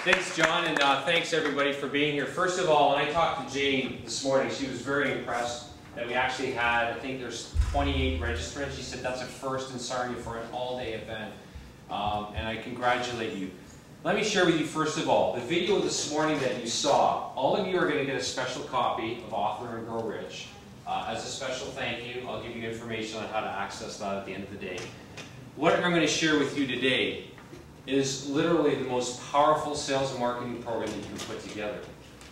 Thanks, John, and thanks everybody for being here. First of all, when I talked to Jane this morning, she was very impressed that we actually had, I think there's 28 registrants. She said that's a first in Sarnia for an all-day event, and I congratulate you. Let me share with you, first of all, the video this morning that you saw. All of you are going to get a special copy of Author and Grow Rich. As a special thank you, I'll give you information on how to access that at the end of the day. What I'm going to share with you today is literally the most powerful sales and marketing program that you can put together.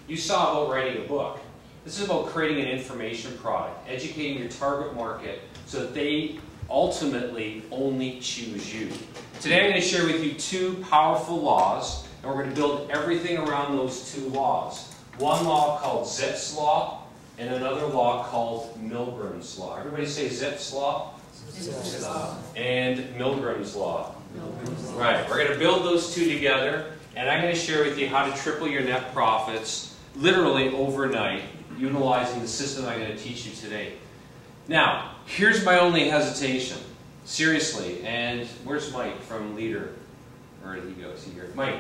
You saw about writing a book. This is about creating an information product, educating your target market so that they ultimately only choose you. Today I'm going to share with you two powerful laws, and we're going to build everything around those two laws. One law called Zipf's Law, and another law called Milgram's Law. Everybody say Zipf's Law? Zipf's Law. And Milgram's Law. Right, we're going to build those two together, and I'm going to share with you how to triple your net profits literally overnight, utilizing the system I'm going to teach you today. Now, here's my only hesitation. Seriously, and where's Mike from Leader? Where did he go? Is he here? Mike,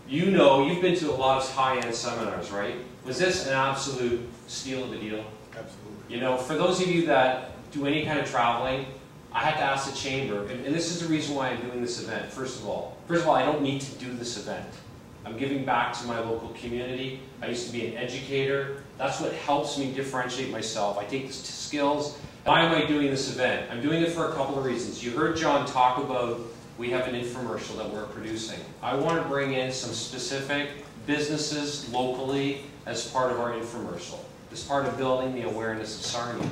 you know, you've been to a lot of high-end seminars, right? Was this an absolute steal of a deal? Absolutely. You know, for those of you that do any kind of traveling, I had to ask the chamber, and this is the reason why I'm doing this event, first of all. First of all, I don't need to do this event. I'm giving back to my local community. I used to be an educator. That's what helps me differentiate myself. I take these skills. Why am I doing this event? I'm doing it for a couple of reasons. You heard John talk about we have an infomercial that we're producing. I want to bring in some specific businesses locally as part of our infomercial, as part of building the awareness of Sarnia.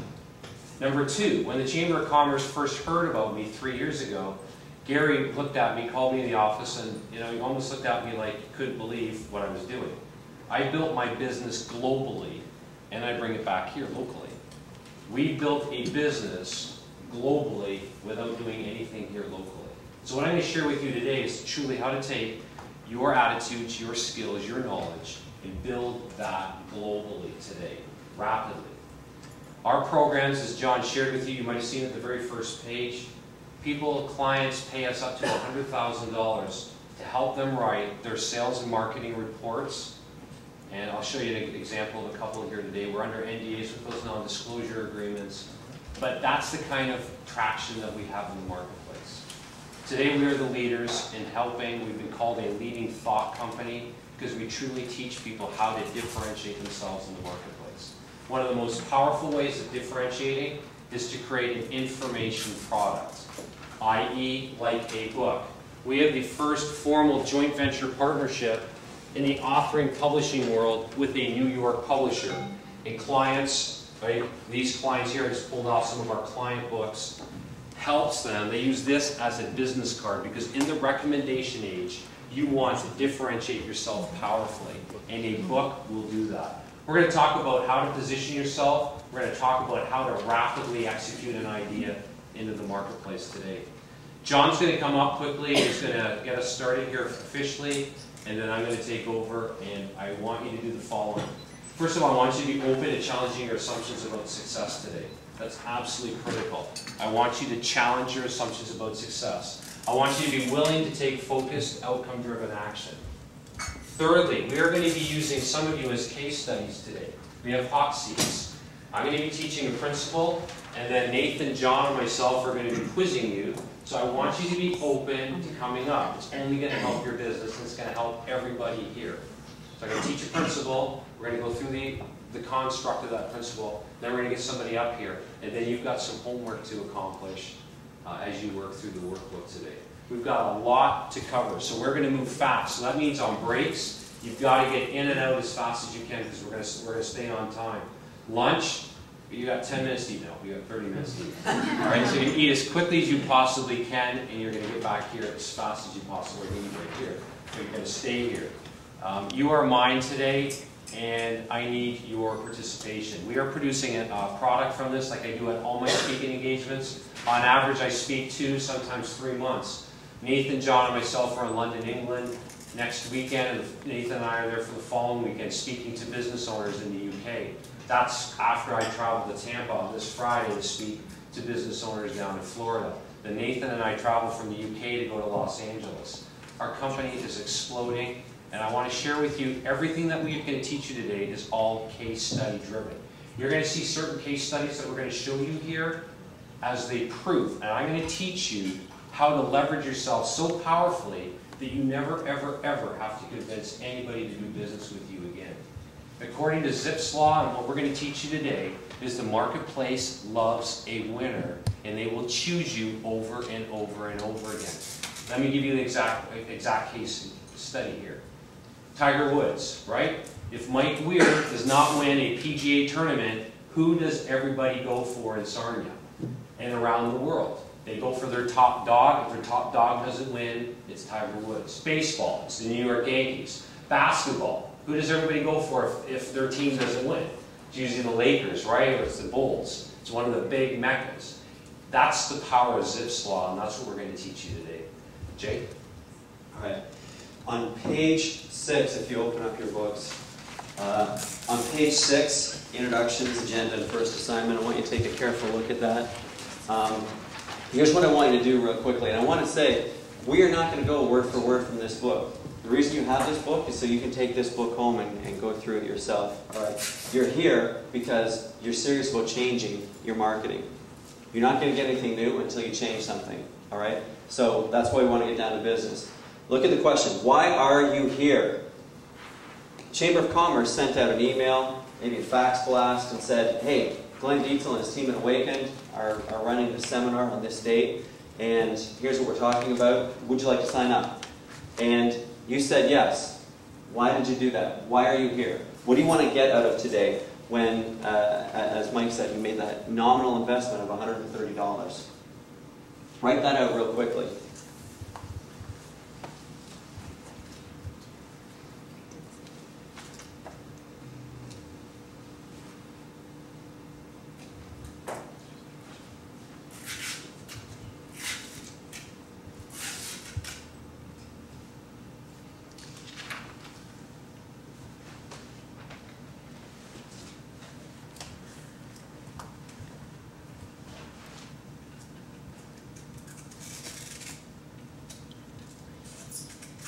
Number two, when the Chamber of Commerce first heard about me 3 years ago, Gary looked at me, called me in the office, and he almost looked at me like he couldn't believe what I was doing. I built my business globally, and I bring it back here locally. We built a business globally without doing anything here locally. So what I'm going to share with you today is truly how to take your attitudes, your skills, your knowledge, and build that globally today, rapidly. Our programs, as John shared with you, you might have seen at the very first page, clients pay us up to $100,000 to help them write their sales and marketing reports. And I'll show you an example of a couple here today. We're under NDAs with those non-disclosure agreements. But that's the kind of traction that we have in the marketplace. Today we are the leaders in helping. We've been called a leading thought company because we truly teach people how to differentiate themselves in the marketplace. One of the most powerful ways of differentiating is to create an information product, i.e. like a book. We have the first formal joint venture partnership in the authoring publishing world with a New York publisher. And clients, right, these clients here, I just pulled off some of our client books, helps them. They use this as a business card because in the recommendation age, you want to differentiate yourself powerfully, and a book will do that. We're going to talk about how to position yourself. We're going to talk about how to rapidly execute an idea into the marketplace today. John's going to come up quickly. He's going to get us started here officially, and then I'm going to take over, and I want you to do the following. First of all, I want you to be open to challenging your assumptions about success today. That's absolutely critical. I want you to challenge your assumptions about success. I want you to be willing to take focused, outcome-driven action. Thirdly, we are going to be using some of you as case studies today. We have hot seats. I'm going to be teaching a principle, and then Nathan, John, and myself are going to be quizzing you. So I want you to be open to coming up. It's only going to help your business, and it's going to help everybody here. So I'm going to teach a principle. We're going to go through the construct of that principle. Then we're going to get somebody up here, and then you've got some homework to accomplish as you work through the workbook today. We've got a lot to cover, so we're going to move fast. So that means on breaks, you've got to get in and out as fast as you can because we're going to stay on time. Lunch, you got 10 minutes to eat. No, you got 30 minutes to eat. All right, so you eat as quickly as you possibly can, and you're going to get back here as fast as you possibly can right here. So you're going to stay here. You are mine today, and I need your participation. We are producing a product from this like I do at all my speaking engagements. On average, I speak 2, sometimes 3 months. Nathan, John, and myself are in London, England next weekend, and Nathan and I are there for the following weekend speaking to business owners in the UK. That's after I travel to Tampa on this Friday to speak to business owners down in Florida. Then Nathan and I travel from the UK to go to Los Angeles. Our company is exploding, And I want to share with you everything that we're going to teach you today is all case study driven. You're going to see certain case studies that we're going to show you here as they prove. And I'm going to teach you how to leverage yourself so powerfully that you never, ever, ever have to convince anybody to do business with you again. According to Zipf's law, and what we're going to teach you today, is the marketplace loves a winner, and they will choose you over and over and over again. Let me give you the exact case study here. Tiger Woods, right? If Mike Weir does not win a PGA tournament, who does everybody go for in Sarnia and around the world? They go for their top dog. If their top dog doesn't win, it's Tiger Woods. Baseball, it's the New York Yankees. Basketball, who does everybody go for if their team doesn't win? It's usually the Lakers, right? Or it's the Bulls. It's one of the big meccas. That's the power of Zipf's law, and that's what we're going to teach you today. Jake? All right. On page 6, if you open up your books, on page 6, introductions, agenda, and first assignment, I want you to take a careful look at that. Here's what I want you to do real quickly. And I want to say, we are not going to go word for word from this book. The reason you have this book is so you can take this book home and go through it yourself. All right. You're here because you're serious about changing your marketing. You're not going to get anything new until you change something. All right? So that's why we want to get down to business. Look at the question. Why are you here? Chamber of Commerce sent out an email, maybe a fax blast, and said, hey, Glenn Dietzel and his team at Awakened are running a seminar on this date, and here's what we're talking about. Would you like to sign up? And you said yes. Why did you do that? Why are you here? What do you want to get out of today when, as Mike said, you made that nominal investment of $130? Write that out real quickly.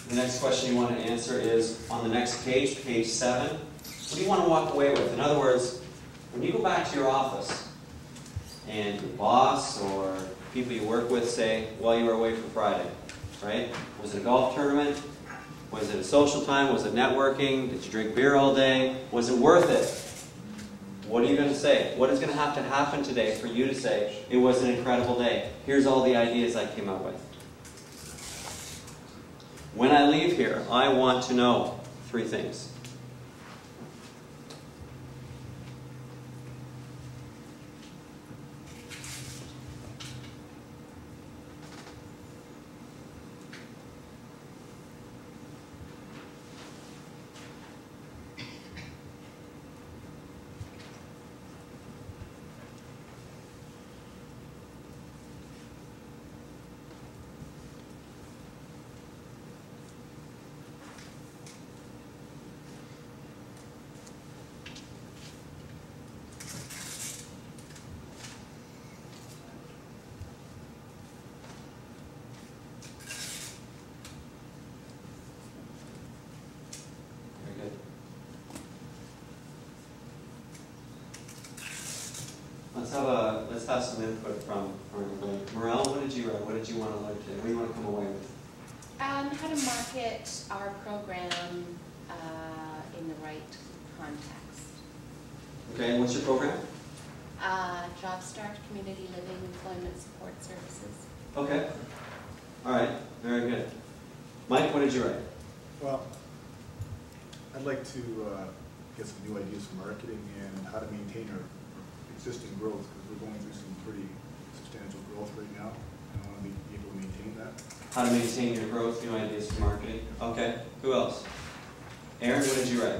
The next question you want to answer is on the next page, page 7. What do you want to walk away with? In other words, when you go back to your office and your boss or people you work with say, well, you were away for Friday, right? Was it a golf tournament? Was it a social time? Was it networking? Did you drink beer all day? Was it worth it? What are you going to say? What is going to have to happen today for you to say, it was an incredible day? Here's all the ideas I came up with. When I leave here, I want to know 3 things. Let's have some input from everybody. Morel, what did you write? What did you want to learn today? What do you want to come away with? How to market our program in the right context. Okay, and what's your program? Job Start, Community Living, Employment Support Services. Okay. All right, very good. Mike, what did you write? Well, I'd like to get some new ideas for marketing and how to maintain our existing growth, because we're going through some pretty substantial growth right now, and I want to be able to maintain that. How to maintain your growth, new ideas for marketing. Okay, who else? Aaron, what did you write?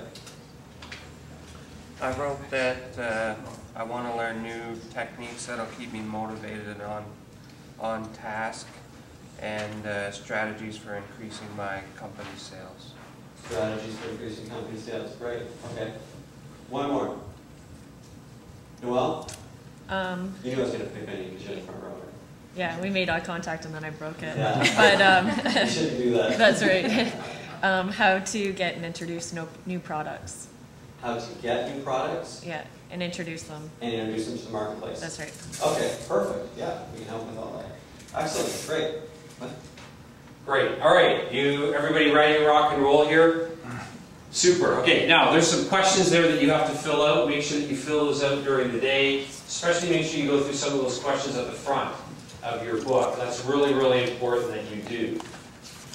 I wrote that I want to learn new techniques that'll keep me motivated and on task, and strategies for increasing my company sales. Strategies for increasing company sales. Great. Okay. One more. Noelle? You knew I was going to pick on you because you're in the front row, right? Yeah, we made eye contact and then I broke it. Yeah. But you shouldn't do that. That's right. how to get and introduce new products. How to get new products Yeah, and introduce them. and introduce them to the marketplace. That's right. Okay, perfect. Yeah, we can help with all that. Excellent, great. What? Great. All right, everybody ready to rock and roll here? Super. Okay, now there's some questions there that you have to fill out. Make sure that you fill those out during the day. Especially make sure you go through some of those questions at the front of your book. That's really, really important that you do.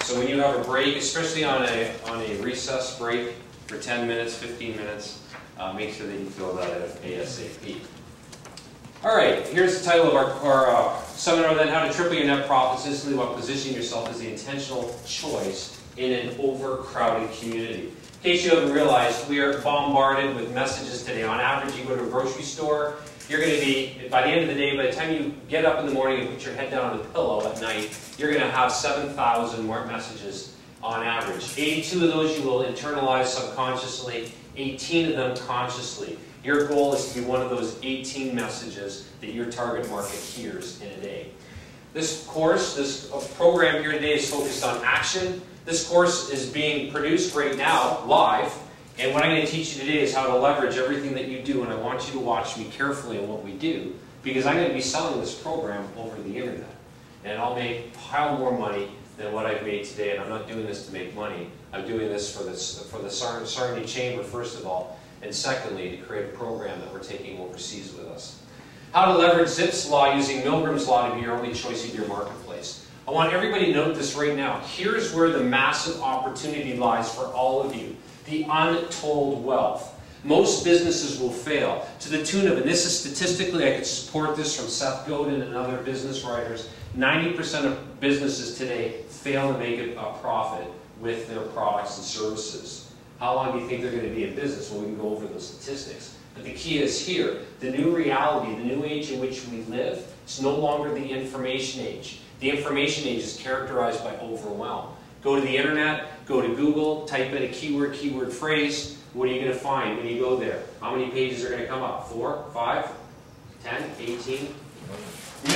So when you have a break, especially on a recess break for 10 minutes, 15 minutes, make sure that you fill that out ASAP. All right, here's the title of our seminar then, How to Triple Your Net Profits Instantly While Positioning Yourself as the Intentional Choice in an Overcrowded Community. In case you haven't realized, we are bombarded with messages today. On average, you go to a grocery store, you're going to be, by the end of the day, by the time you get up in the morning and put your head down on the pillow at night, you're going to have 7,000 more messages on average. 82 of those you will internalize subconsciously, 18 of them consciously. Your goal is to be one of those 18 messages that your target market hears in a day. This course, this program here today is focused on action. This course is being produced right now, live, and what I'm going to teach you today is how to leverage everything that you do, and I want you to watch me carefully on what we do, because I'm going to be selling this program over the internet. And I'll make a pile more money than what I've made today, and I'm not doing this to make money. I'm doing this for the Sarnia Chamber, first of all, and secondly, to create a program that we're taking overseas with us. How to leverage Zipf's law using Milgram's law to be your only choice in your marketplace. I want everybody to note this right now. Here's where the massive opportunity lies for all of you. The untold wealth. Most businesses will fail to the tune of, and this is statistically, I could support this from Seth Godin and other business writers, 90% of businesses today fail to make a profit with their products and services. How long do you think they're going to be in business? Well, we can go over those statistics. But the key is here, the new reality, the new age in which we live, it's no longer the information age. The information age is characterized by overwhelm. Go to the internet, go to Google, type in a keyword phrase. What are you going to find when you go there? How many pages are going to come up? 4, 5, 10, 18?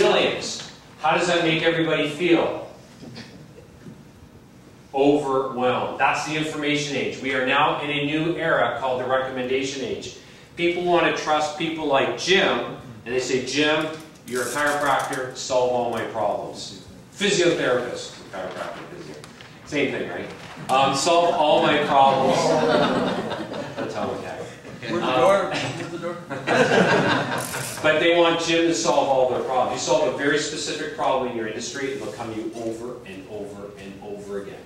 Millions. How does that make everybody feel? Overwhelmed. That's the information age. We are now in a new era called the recommendation age. People want to trust people like Jim, and they say, Jim, you're a chiropractor, solve all my problems. Physiotherapist, chiropractor, physio. Same thing, right? Solve all my problems. That's how we act. Where's the door? Where's the door? But they want Jim to solve all their problems. You solve a very specific problem in your industry, it will come to you over and over and over again.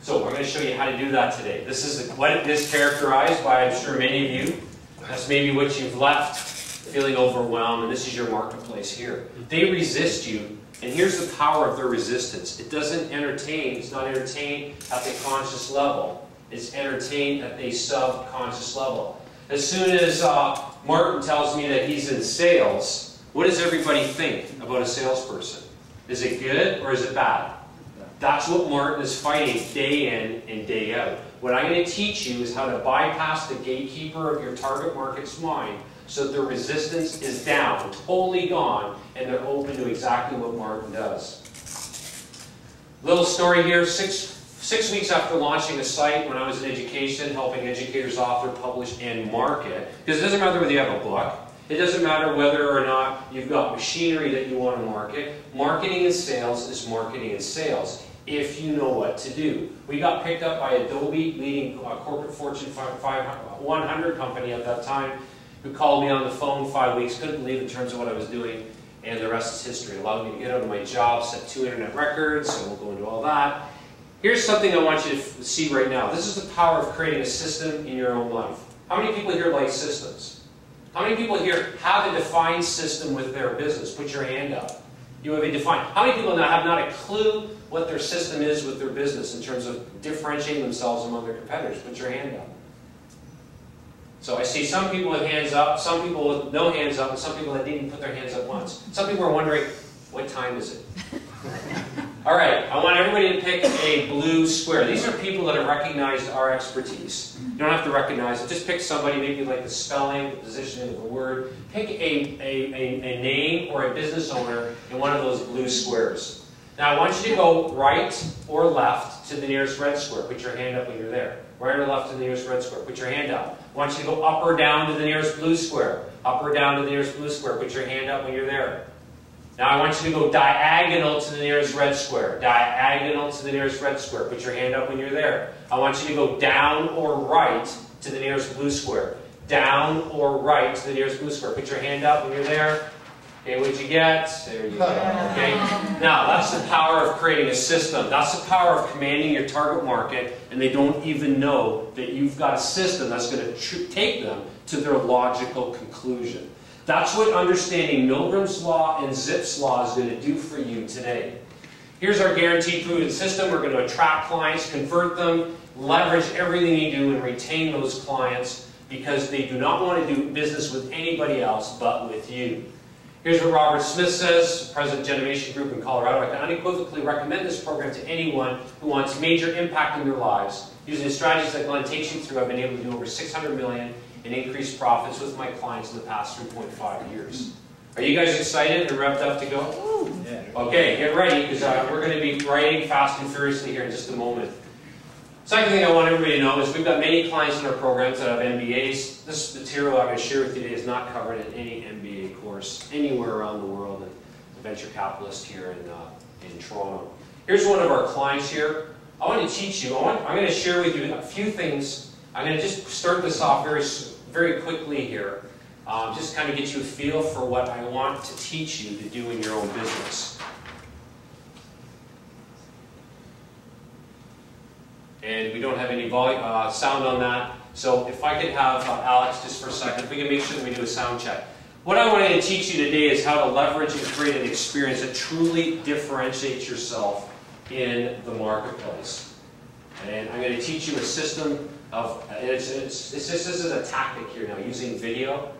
So I'm going to show you how to do that today. This is what it is characterized by, I'm sure many of you. That's maybe what you've left feeling overwhelmed, and this is your marketplace here. They resist you, and here's the power of their resistance. It doesn't entertain, it's not entertained at the conscious level. It's entertained at a subconscious level. As soon as Martin tells me that he's in sales, what does everybody think about a salesperson? Is it good or is it bad? That's what Martin is fighting day in and day out. What I'm going to teach you is how to bypass the gatekeeper of your target market's mind so that their resistance is down, totally gone, and they're open to exactly what Martin does. Little story here, six weeks after launching a site when I was in education, helping educators author, publish, and market, because it doesn't matter whether you have a book, it doesn't matter whether or not you've got machinery that you want to market. Marketing and sales is marketing and sales, if you know what to do. We got picked up by Adobe, leading corporate Fortune 100 company at that time, who called me on the phone 5 weeks, couldn't believe in terms of what I was doing, and the rest is history. It allowed me to get out of my job, set 2 internet records, so we'll go into all that. Here's something I want you to see right now. This is the power of creating a system in your own life. How many people here like systems? How many people here have a defined system with their business? Put your hand up. You have a defined. How many people now have not a clue what their system is with their business in terms of differentiating themselves among their competitors? Put your hand up. So I see some people with hands up, some people with no hands up, and some people that didn't even put their hands up once. Some people are wondering, what time is it? All right, I want everybody to pick a blue square. These are people that have recognized our expertise. You don't have to recognize it. Just pick somebody, maybe like the spelling, the positioning of the word. Pick a name or a business owner in one of those blue squares. Now I want you to go right or left to the nearest red square. Put your hand up when you're there. Right or left to the nearest red square. Put your hand up. I want you to go up or down to the nearest blue square. Up or down to the nearest blue square. Put your hand up when you're there. Now I want you to go diagonal to the nearest red square. Diagonal to the nearest red square. Put your hand up when you're there. I want you to go down or right to the nearest blue square. Down or right to the nearest blue square. Put your hand up when you're there. Okay, what'd you get? There you go. Okay. Now, that's the power of creating a system. That's the power of commanding your target market, and they don't even know that you've got a system that's going to take them to their logical conclusion. That's what understanding Milgram's Law and Zipf's Law is going to do for you today. Here's our guaranteed proven system. We're going to attract clients, convert them, leverage everything you do, and retain those clients because they do not want to do business with anybody else but with you. Here's what Robert Smith says, President of Generation Group in Colorado. I can unequivocally recommend this program to anyone who wants major impact in their lives. Using the strategies that Glenn takes you through, I've been able to do over $600 million in increased profits with my clients in the past 3.5 years. Are you guys excited and revved up to go? Yeah. Okay, get ready because we're going to be writing fast and furiously here in just a moment. Second thing I want everybody to know is we've got many clients in our programs that have MBAs. This material I'm going to share with you today is not covered in any MBA course anywhere around the world. And a venture capitalist here in Toronto. Here's one of our clients here. I want to teach you. I'm going to share with you a few things. I'm going to just start this off very quickly here. Just kind of get you a feel for what I want to teach you to do in your own business. And we don't have any sound on that. So if I could have Alex just for a second, if we can make sure that we do a sound check. What I wanted to teach you today is how to leverage and create an experience that truly differentiates yourself in the marketplace. And I'm going to teach you a system of, this is a tactic here now, using video.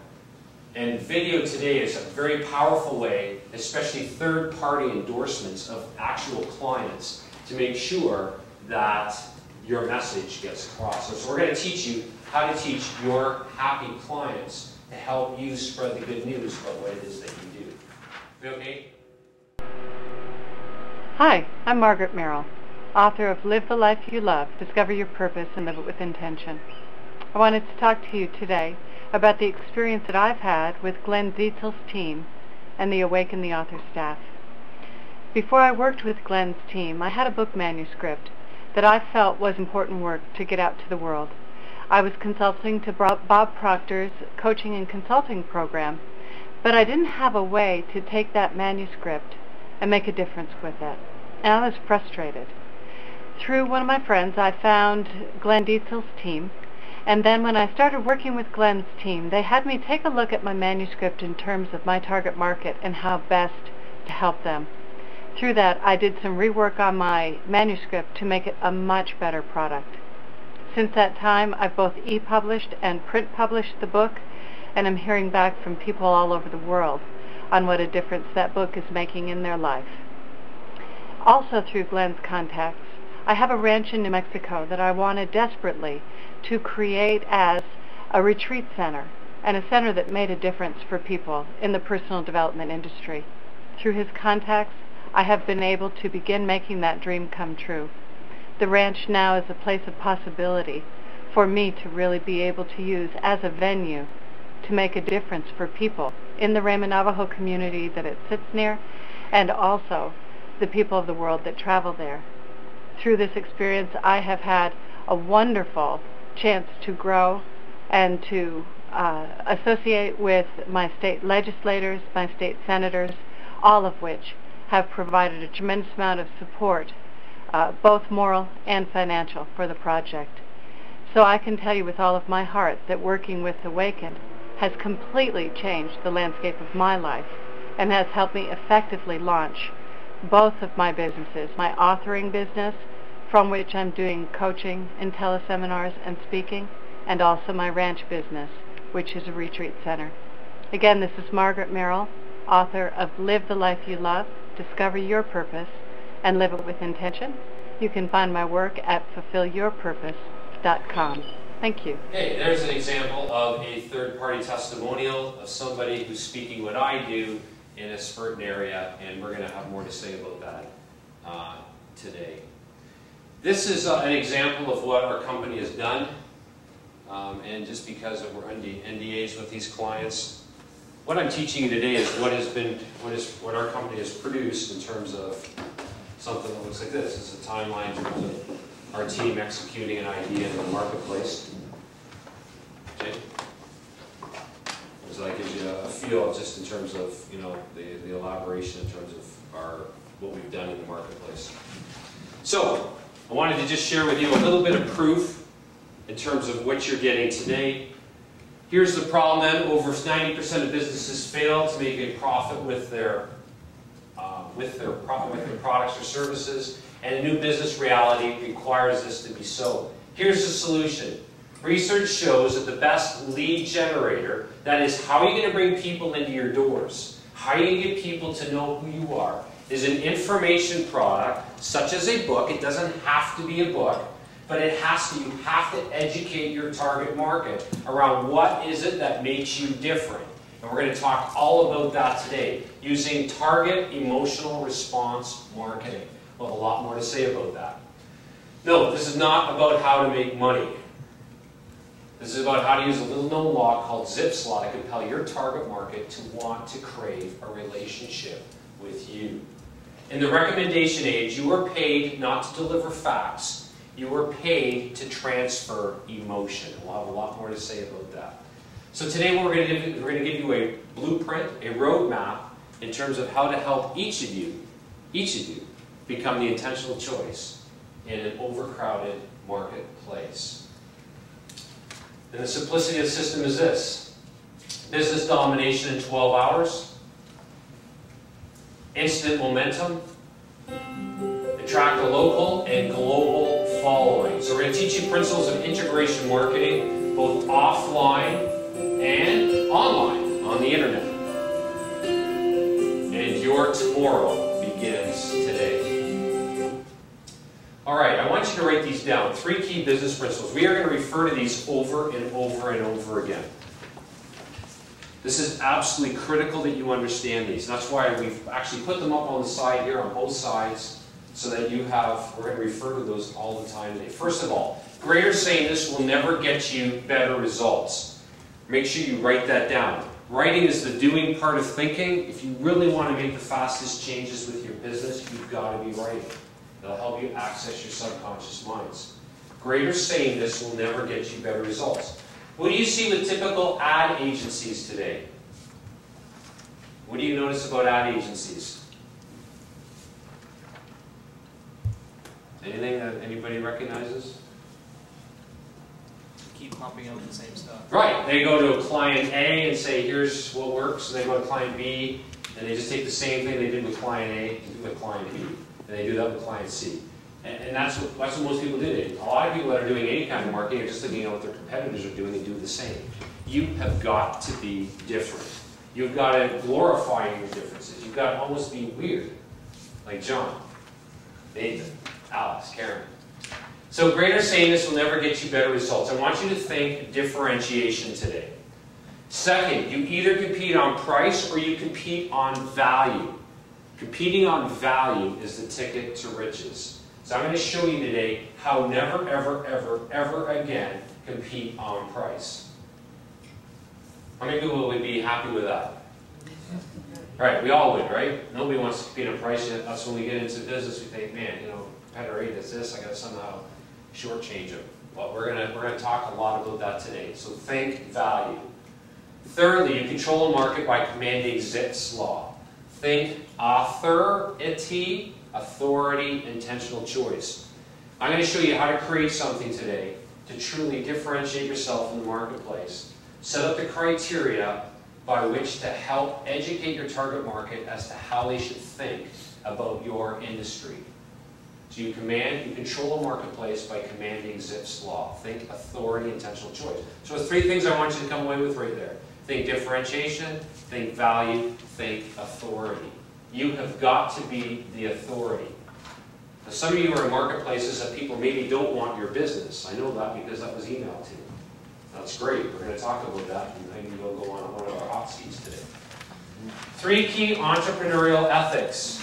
And video today is a very powerful way, especially third-party endorsements of actual clients, to make sure that your message gets across. So we're going to teach you how to teach your happy clients to help you spread the good news about what it is that you do. We okay? Hi, I'm Margaret Merrill, author of Live the Life You Love, Discover Your Purpose, and Live It with Intention. I wanted to talk to you today about the experience that I've had with Glenn Dietzel's team and the Awaken the Author staff. Before I worked with Glenn's team, I had a book manuscript that I felt was important work to get out to the world. I was consulting to Bob Proctor's coaching and consulting program, but I didn't have a way to take that manuscript and make a difference with it. And I was frustrated. Through one of my friends, I found Glenn Dietzel's team, and then when I started working with Glenn's team, they had me take a look at my manuscript in terms of my target market and how best to help them. Through that, I did some rework on my manuscript to make it a much better product. Since that time, I've both e-published and print-published the book, and I'm hearing back from people all over the world on what a difference that book is making in their life. Also through Glenn's contacts, I have a ranch in New Mexico that I wanted desperately to create as a retreat center, and a center that made a difference for people in the personal development industry. Through his contacts, I have been able to begin making that dream come true. The ranch now is a place of possibility for me to really be able to use as a venue to make a difference for people in the Raymond Navajo community that it sits near, and also the people of the world that travel there. Through this experience, I have had a wonderful chance to grow and to associate with my state legislators, my state senators, all of which have provided a tremendous amount of support, both moral and financial, for the project. So I can tell you with all of my heart that working with Awaken has completely changed the landscape of my life and has helped me effectively launch both of my businesses, my authoring business, from which I'm doing coaching and teleseminars and speaking, and also my ranch business, which is a retreat center. Again, this is Margaret Merrill, author of Live the Life You Love, Discover Your Purpose, and Live It with Intention. You can find my work at fulfillyourpurpose.com. Thank you. Okay, there's an example of a third-party testimonial of somebody who's speaking what I do in a certain area, and we're going to have more to say about that today. This is an example of what our company has done, and just because we're NDAs with these clients, what I'm teaching you today is what our company has produced in terms of something that looks like this. It's a timeline in terms of our team executing an idea in the marketplace. Okay. So that gives you a feel just in terms of, you know, the elaboration in terms of what we've done in the marketplace. So I wanted to just share with you a little bit of proof in terms of what you're getting today. Here's the problem then: over 90% of businesses fail to make a profit with their products or services, and a new business reality requires this to be so. Here's the solution. Research shows that the best lead generator, that is how are you going to bring people into your doors, how are you going to get people to know who you are, is an information product such as a book. It doesn't have to be a book, but you have to educate your target market around what is it that makes you different. And we're going to talk all about that today, using target emotional response marketing. We'll have a lot more to say about that. No, this is not about how to make money. This is about how to use a little known law called Zipf's law to compel your target market to want to crave a relationship with you. In the recommendation age, you are paid not to deliver facts. You are paid to transfer emotion. We'll have a lot more to say about that. So today we're going to give you a blueprint, a roadmap in terms of how to help each of you become the intentional choice in an overcrowded marketplace. And the simplicity of the system is this: business domination in 12 hours, instant momentum, attract a local and global following. So we're going to teach you principles of integration marketing, both offline and online on the internet. And your tomorrow begins today. All right, I want you to write these down. 3 key business principles. We are going to refer to these over and over and over again. This is absolutely critical that you understand these. That's why we've actually put them up on the side here on both sides so that we're going to refer to those all the time today. First of all, greater sameness will never get you better results. Make sure you write that down. Writing is the doing part of thinking. If you really want to make the fastest changes with your business, you've got to be writing. It'll help you access your subconscious minds. Greater sameness will never get you better results. What do you see with typical ad agencies today? What do you notice about ad agencies? Anything that anybody recognizes? Keep pumping out the same stuff. Right. They go to a client A and say, here's what works. And they go to client B, and they just take the same thing they did with client A and do it with client B. And they do that with client C. And that's what most people do. A lot of people that are doing any kind of marketing are just looking at what their competitors are doing and do the same. You have got to be different. You've got to glorify your differences. You've got to almost be weird. Like John, Nathan, Alex, Karen. So greater sameness will never get you better results. I want you to think differentiation today. Second, you either compete on price or you compete on value. Competing on value is the ticket to riches. So I'm going to show you today how never, ever, ever, ever again compete on price. How many people would be happy with that? Right, we all would, right? Nobody wants to compete on price. That's when we get into business, we think, man, you know, competitor A does this, I got to somehow shortchange them. Well, we're gonna talk a lot about that today. So think value. Thirdly, you control a market by commanding Zipf's law. Think authority, intentional choice. I'm going to show you how to create something today to truly differentiate yourself in the marketplace. Set up the criteria by which to help educate your target market as to how they should think about your industry. So you control a marketplace by commanding Zipf's law. Think authority, intentional choice. So there's 3 things I want you to come away with right there. Think differentiation, think value, think authority. You have got to be the authority. Now, some of you are in marketplaces that people maybe don't want your business. I know that because that was emailed to me. That's great. We're going to talk about that, and maybe we'll go on one of our hot seats today. 3 key entrepreneurial ethics.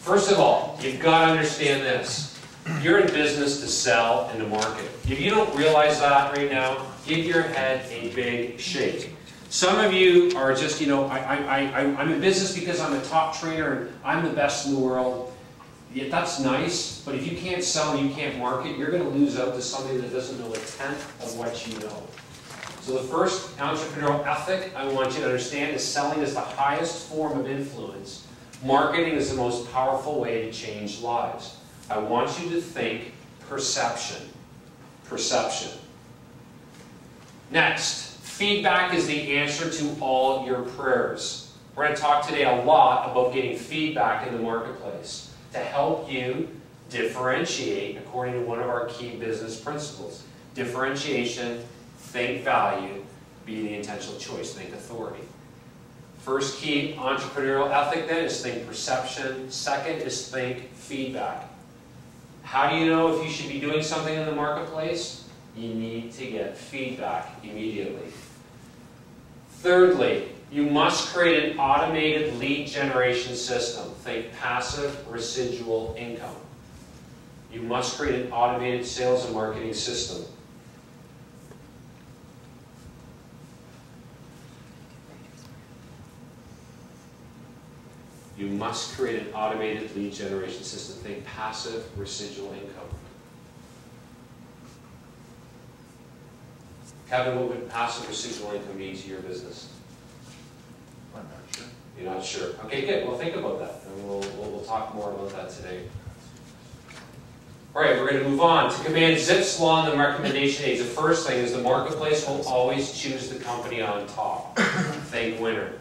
First of all, you've got to understand this. You're in business to sell and to market. If you don't realize that right now, give your head a big shake. Some of you are just, you know, I'm in business because I'm a top trainer and I'm the best in the world. Yeah, that's nice, but if you can't sell and you can't market, you're going to lose out to somebody that doesn't know a tenth of what you know. So the first entrepreneurial ethic I want you to understand is selling is the highest form of influence. Marketing is the most powerful way to change lives. I want you to think perception. Perception. Next, feedback is the answer to all your prayers. We're going to talk today a lot about getting feedback in the marketplace to help you differentiate according to one of our key business principles. Differentiation, think value, be the intentional choice, think authority. First key entrepreneurial ethic then is think perception. Second is think feedback. How do you know if you should be doing something in the marketplace? You need to get feedback immediately. Thirdly, you must create an automated lead generation system. Think passive residual income. You must create an automated sales and marketing system. You must create an automated lead generation system. Think passive residual income. Kevin, what would passive residual income mean to your business? I'm not sure. You're not sure. Okay, good. Well, think about that, and we'll talk more about that today. All right, we're going to move on. To command Zipf's law and the recommendation aids, the first thing is the marketplace will always choose the company on top. Think winner.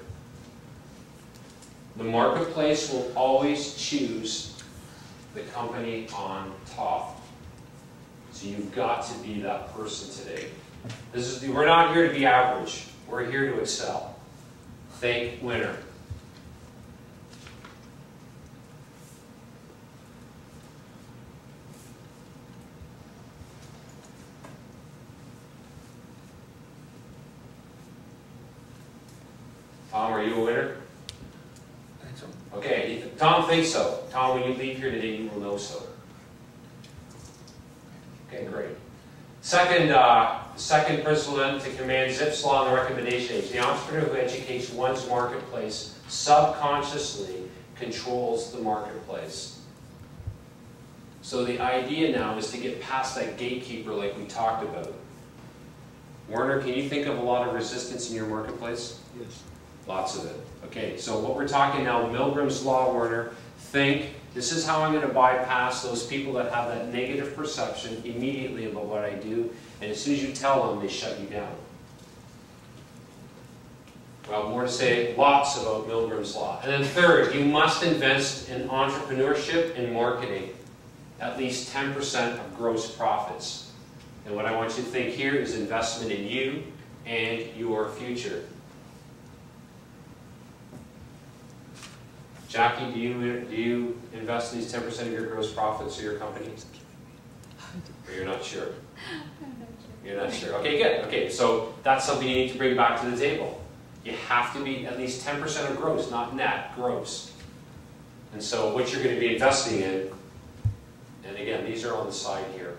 The marketplace will always choose the company on top. So you've got to be that person today. We're not here to be average. We're here to excel. Think winner. Tom, are you a winner? I think so. Okay, Tom thinks so. Tom, when you leave here today, you will know so. Okay, great. Second principle then, to command Zipf's law and the recommendation aids. The entrepreneur who educates one's marketplace subconsciously controls the marketplace. So the idea now is to get past that gatekeeper like we talked about. Werner, can you think of a lot of resistance in your marketplace? Yes. Lots of it. Okay, so what we're talking now, Milgram's Law, Werner, think, this is how I'm going to bypass those people that have that negative perception immediately about what I do, and as soon as you tell them, they shut you down. Well, more to say, lots about Milgram's Law. And then third, you must invest in entrepreneurship and marketing, at least 10% of gross profits. And what I want you to think here is investment in you and your future. Jackie, do you invest these 10% of your gross profits of your company? Or you're not sure? You're not sure. Okay, good. Okay, so that's something you need to bring back to the table. You have to be at least 10% of gross, not net, gross. And so what you're going to be investing in, and again, these are on the side here.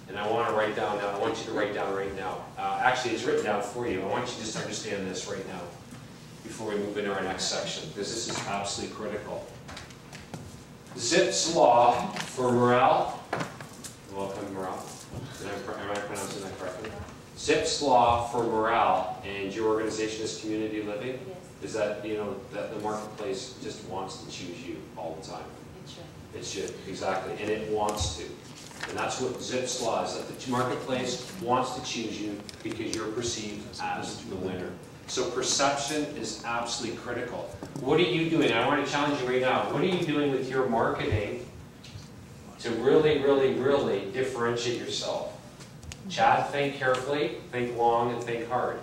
And I want to write down now, I want you to write down right now. Actually, it's written down for you. I want you to just understand this right now before we move into our next section, because this is absolutely critical. Zipf's law for morale. Welcome, morale. Am I pronouncing that correctly? Zipf's law for morale, and your organization is community living. Yes. Is that, you know, that the marketplace just wants to choose you all the time. It should. It should, exactly, and it wants to. And that's what Zipf's law is, that the marketplace wants to choose you because you're perceived as the winner. So perception is absolutely critical. What are you doing? I want to challenge you right now. What are you doing with your marketing to really, really, really differentiate yourself? Chad, think carefully, think long, and think hard.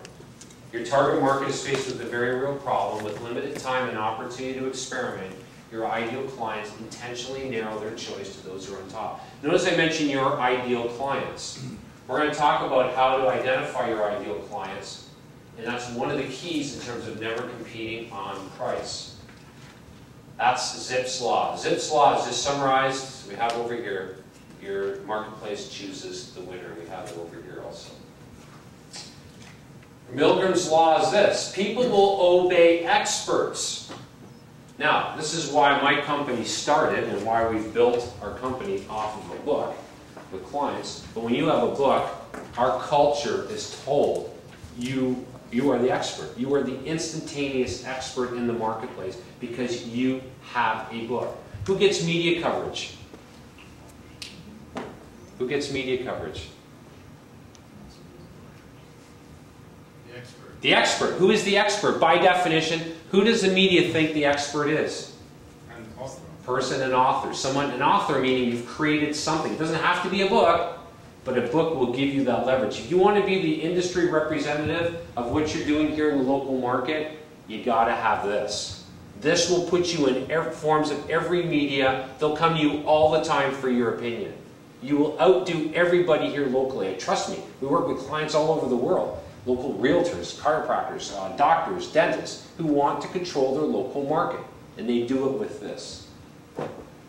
Your target market is faced with a very real problem. With limited time and opportunity to experiment, your ideal clients intentionally narrow their choice to those who are on top. Notice I mentioned your ideal clients. We're going to talk about how to identify your ideal clients. And that's one of the keys in terms of never competing on price. That's Zipf's law. Zipf's law is just summarized. We have over here. Your marketplace chooses the winner. We have it over here also. Milgram's law is this. People will obey experts. Now, this is why my company started and why we've built our company off of a book with clients. But when you have a book, our culture is told you are the expert. You are the instantaneous expert in the marketplace because you have a book. Who gets media coverage? Who gets media coverage? The expert. The expert. Who is the expert? By definition, who does the media think the expert is? And author. Person and author. Someone, an author meaning you've created something. It doesn't have to be a book, but a book will give you that leverage. If you want to be the industry representative of what you're doing here in the local market, you got to have this. This will put you in forms of every media. They'll come to you all the time for your opinion. You will outdo everybody here locally. And trust me, we work with clients all over the world. Local realtors, chiropractors, doctors, dentists, who want to control their local market. And they do it with this.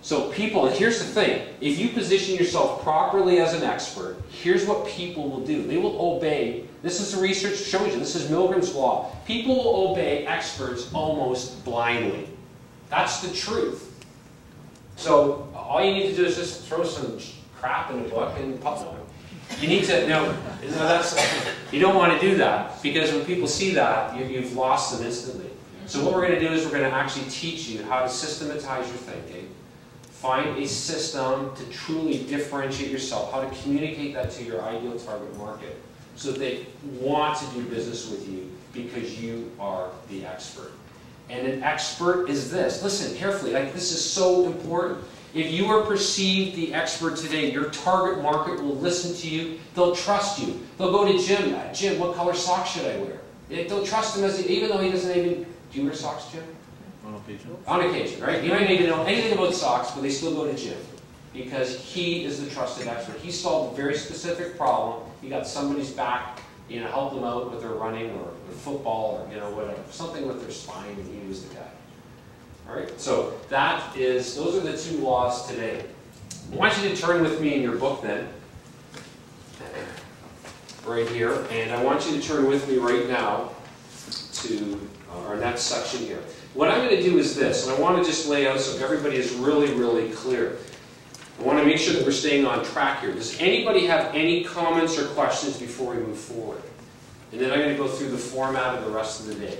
So people, and here's the thing, if you position yourself properly as an expert, here's what people will do. They will obey, this is the research shows you, this is Milgram's law. People will obey experts almost blindly. That's the truth. So all you need to do is just throw some crap in a book and publish it. You need to, you don't want to do that, because when people see that, you've lost them instantly. So what we're going to do is we're going to actually teach you how to systematize your thinking, find a system to truly differentiate yourself, how to communicate that to your ideal target market so that they want to do business with you because you are the expert. And an expert is this. Listen carefully, this is so important. If you are perceived the expert today, your target market will listen to you. They'll trust you. They'll go to Jim. Jim, what color socks should I wear? They'll trust him even though he doesn't even... Do you wear socks, Jim? On occasion. On occasion, right? You might not even know anything about socks, but they still go to Jim because he is the trusted expert. He solved a very specific problem. He got somebody's back, helped them out with their running or football or whatever, something with their spine, and he was the guy. All right. So those are the two laws today. I want you to turn with me in your book then, right here, and I want you to turn with me right now to our next section here. What I'm going to do is this, and I want to just lay out so everybody is really, really clear. I want to make sure that we're staying on track here. Does anybody have any comments or questions before we move forward? And then I'm going to go through the format of the rest of the day.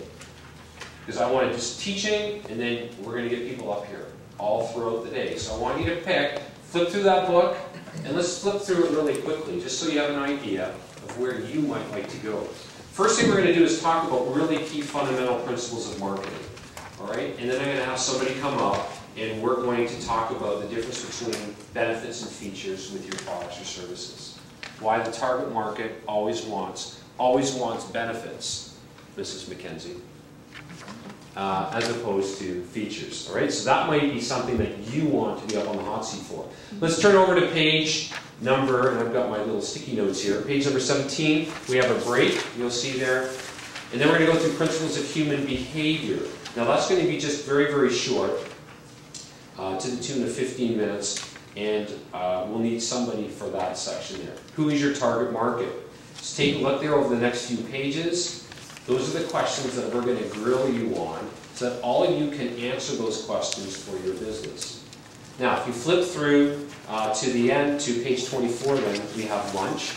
Because I want to just teaching, and then we're going to get people up here all throughout the day. So I want you to flip through that book, and let's flip through it really quickly, just so you have an idea of where you might like to go. First thing we're going to do is talk about really key fundamental principles of marketing. All right? And then I'm going to have somebody come up, and we're going to talk about the difference between benefits and features with your products or services. Why the target market always wants benefits, Mrs. McKenzie, as opposed to features. All right? So that might be something that you want to be up on the hot seat for. Let's turn over to page number, and I've got my little sticky notes here, page number 17. We have a break, you'll see there. And then we're going to go through principles of human behavior. Now that's going to be just very, very short, to the tune of 15 minutes, and we'll need somebody for that section there. Who is your target market? Just take a look there over the next few pages. Those are the questions that we're going to grill you on, so that all of you can answer those questions for your business. Now, if you flip through to the end, to page 24, then we have lunch.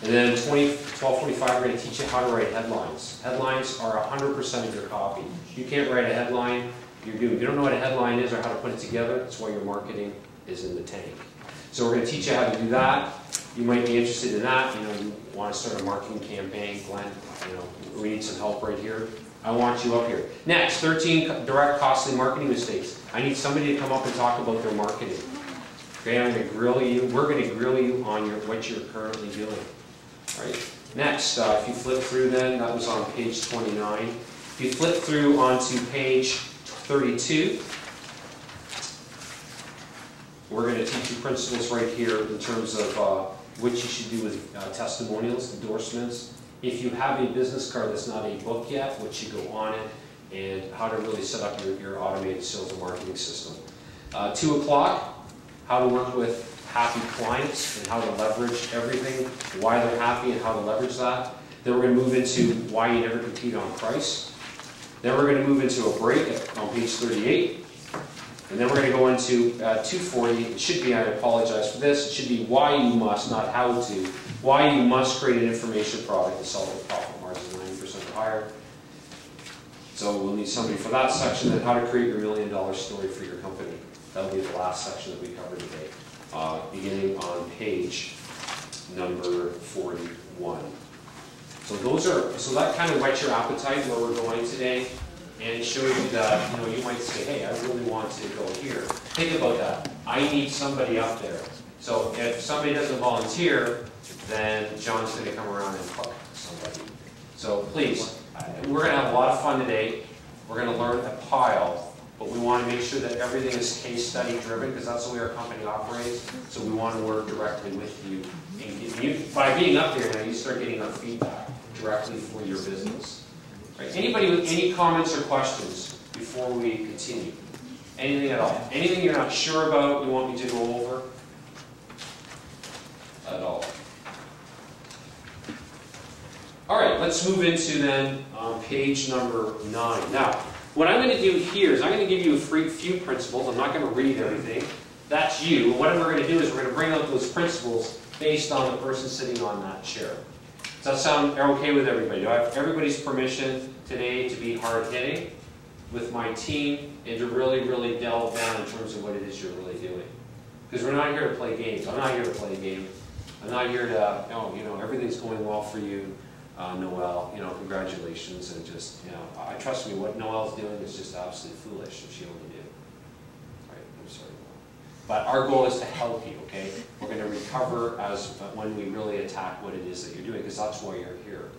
And then 12:45, we're going to teach you how to write headlines. Headlines are 100% of your copy. You can't write a headline, you're doomed. If you don't know what a headline is or how to put it together, that's why your marketing is in the tank. So we're going to teach you how to do that. You might be interested in that. You want to start a marketing campaign, Glenn, we need some help right here. I want you up here. Next, 13 direct costly marketing mistakes. I need somebody to come up and talk about their marketing. Okay, I'm going to grill you. We're going to grill you on what you're currently doing. All right. Next, if you flip through then, that was on page 29. If you flip through onto page 32, we're going to teach you principles right here in terms of what you should do with testimonials, endorsements. If you have a business card that's not a book yet, what should go on it. and how to really set up your automated sales and marketing system. 2 o'clock, how to work with happy clients and how to leverage everything, why they're happy and how to leverage that. Then we're going to move into why you never compete on price. Then we're going to move into a break on page 38. And then we're going to go into 240. It should be, I apologize for this, it should be why you must, not how to. Why you must create an information product and sell it with profit margins of 90% or higher. So we'll need somebody for that section, and how to create your $1 million story for your company. That'll be the last section that we cover today, beginning on page number 41. So that kind of whets your appetite where we're going today, and it shows you that, you might say, hey, I really want to go here. Think about that. I need somebody up there. So if somebody doesn't volunteer, then John's going to come around and hook somebody. So please, we're going to have a lot of fun today. We're going to learn a pile, but we want to make sure that everything is case study driven, because that's the way our company operates. So we want to work directly with you. And by being up there now, you start getting our feedback directly for your business. Right? Anybody with any comments or questions before we continue? Anything at all? Anything you're not sure about, you want me to go over? At all. All right, let's move into then page number 9. Now, what I'm going to do here is I'm going to give you a few principles. I'm not going to read everything. That's you. What we're going to do is we're going to bring out those principles based on the person sitting on that chair. Does that sound okay with everybody? Do I have everybody's permission today to be hard-hitting with my team and to really, really delve down in terms of what it is you're really doing? Because we're not here to play games. I'm not here to play a game. I'm not here to, everything's going well for you. Noelle, congratulations, and just, I trust me, what Noelle's doing is just absolutely foolish if she only did. Right, I'm sorry, Noelle. But our goal is to help you, okay? We're going to recover when we really attack what it is that you're doing, because that's why you're here.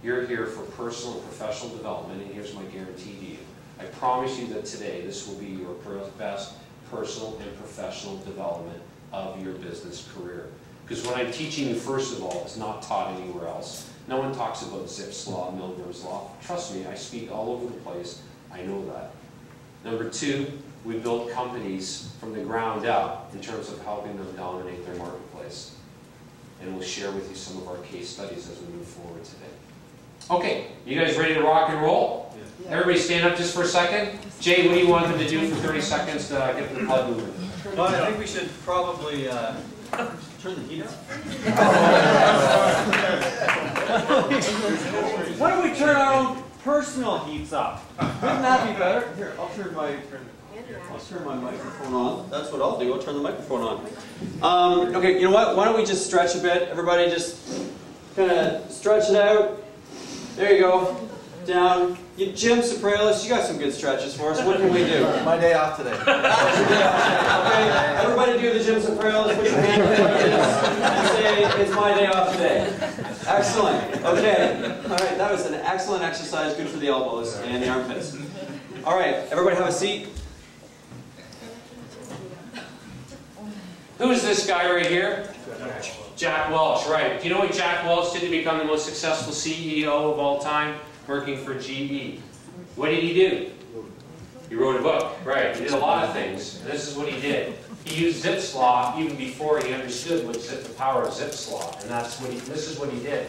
You're here for personal and professional development, and here's my guarantee to you. I promise you that today, this will be your best personal and professional development of your business career. Because what I'm teaching you, first of all, is not taught anywhere else. No one talks about Zipf's law, Milgram's law. Trust me, I speak all over the place. I know that. Number 2, we built companies from the ground up in terms of helping them dominate their marketplace. And we'll share with you some of our case studies as we move forward today. Okay, you guys ready to rock and roll? Yeah. Everybody stand up just for a second. Jay, what do you want them to do for 30 seconds to get the blood moving? Well, I think we should probably turn the heat up. Why don't we turn our own personal heats up? Wouldn't that be better? Here, I'll turn my microphone on. That's what I'll do. I'll turn the microphone on. Okay, you know what? Why don't we just stretch a bit? Everybody just kind of stretch it out. There you go. Down. Jim Sopralis, you got some good stretches for us. What can we do? My day off today. Okay, everybody do the Jim Sopralis. Put your hand up and say, it's my day off today. Excellent. Okay. All right, that was an excellent exercise. Good for the elbows and the armpits. All right, everybody have a seat. Who's this guy right here? Jack Welch, right. Do you know what Jack Welch did to become the most successful CEO of all time? Working for GE. What did he do? He wrote a book, right. He did a lot of things. And this is what he did. He used Zipf's law even before he understood the power of Zipf's law. And this is what he did.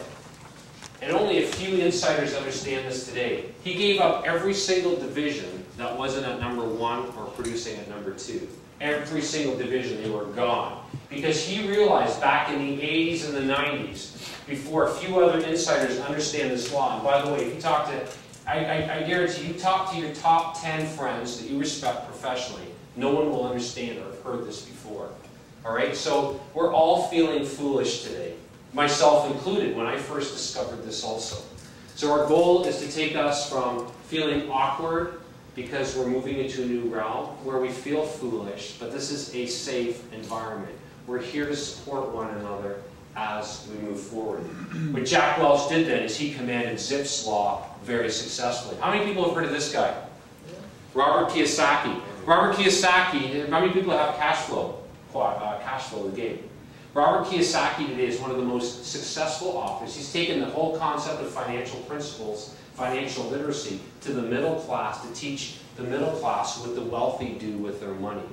And only a few insiders understand this today. He gave up every single division that wasn't at number 1 or producing at number 2. Every single division, they were gone. Because he realized back in the 80s and the 90s, before a few other insiders understand this law, and by the way, if you talk to, I guarantee you talk to your top 10 friends that you respect professionally, no one will understand or have heard this before. All right, so we're all feeling foolish today, myself included, when I first discovered this also. So our goal is to take us from feeling awkward because we're moving into a new realm where we feel foolish, but this is a safe environment. We're here to support one another as we move forward. What Jack Welch did then is he commanded Zipf's law very successfully. How many people have heard of this guy? Robert Kiyosaki. Robert Kiyosaki, how many people have cash flow the game? Robert Kiyosaki today is one of the most successful authors. He's taken the whole concept of financial principles, financial literacy, to the middle class to teach the middle class what the wealthy do with their money.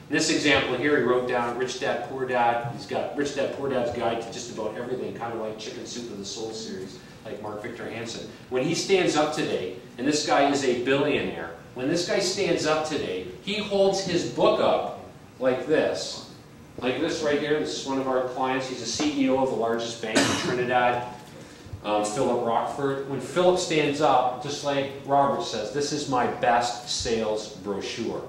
In this example here, he wrote down Rich Dad, Poor Dad. He's got Rich Dad, Poor Dad's Guide to just about everything, kind of like Chicken Soup of the Soul series, like Mark Victor Hansen. When he stands up today, and this guy is a billionaire, when this guy stands up today, he holds his book up like this right here. This is one of our clients. He's a CEO of the largest bank in Trinidad, Philip Rockford. When Philip stands up, just like Robert says, this is my best sales brochure.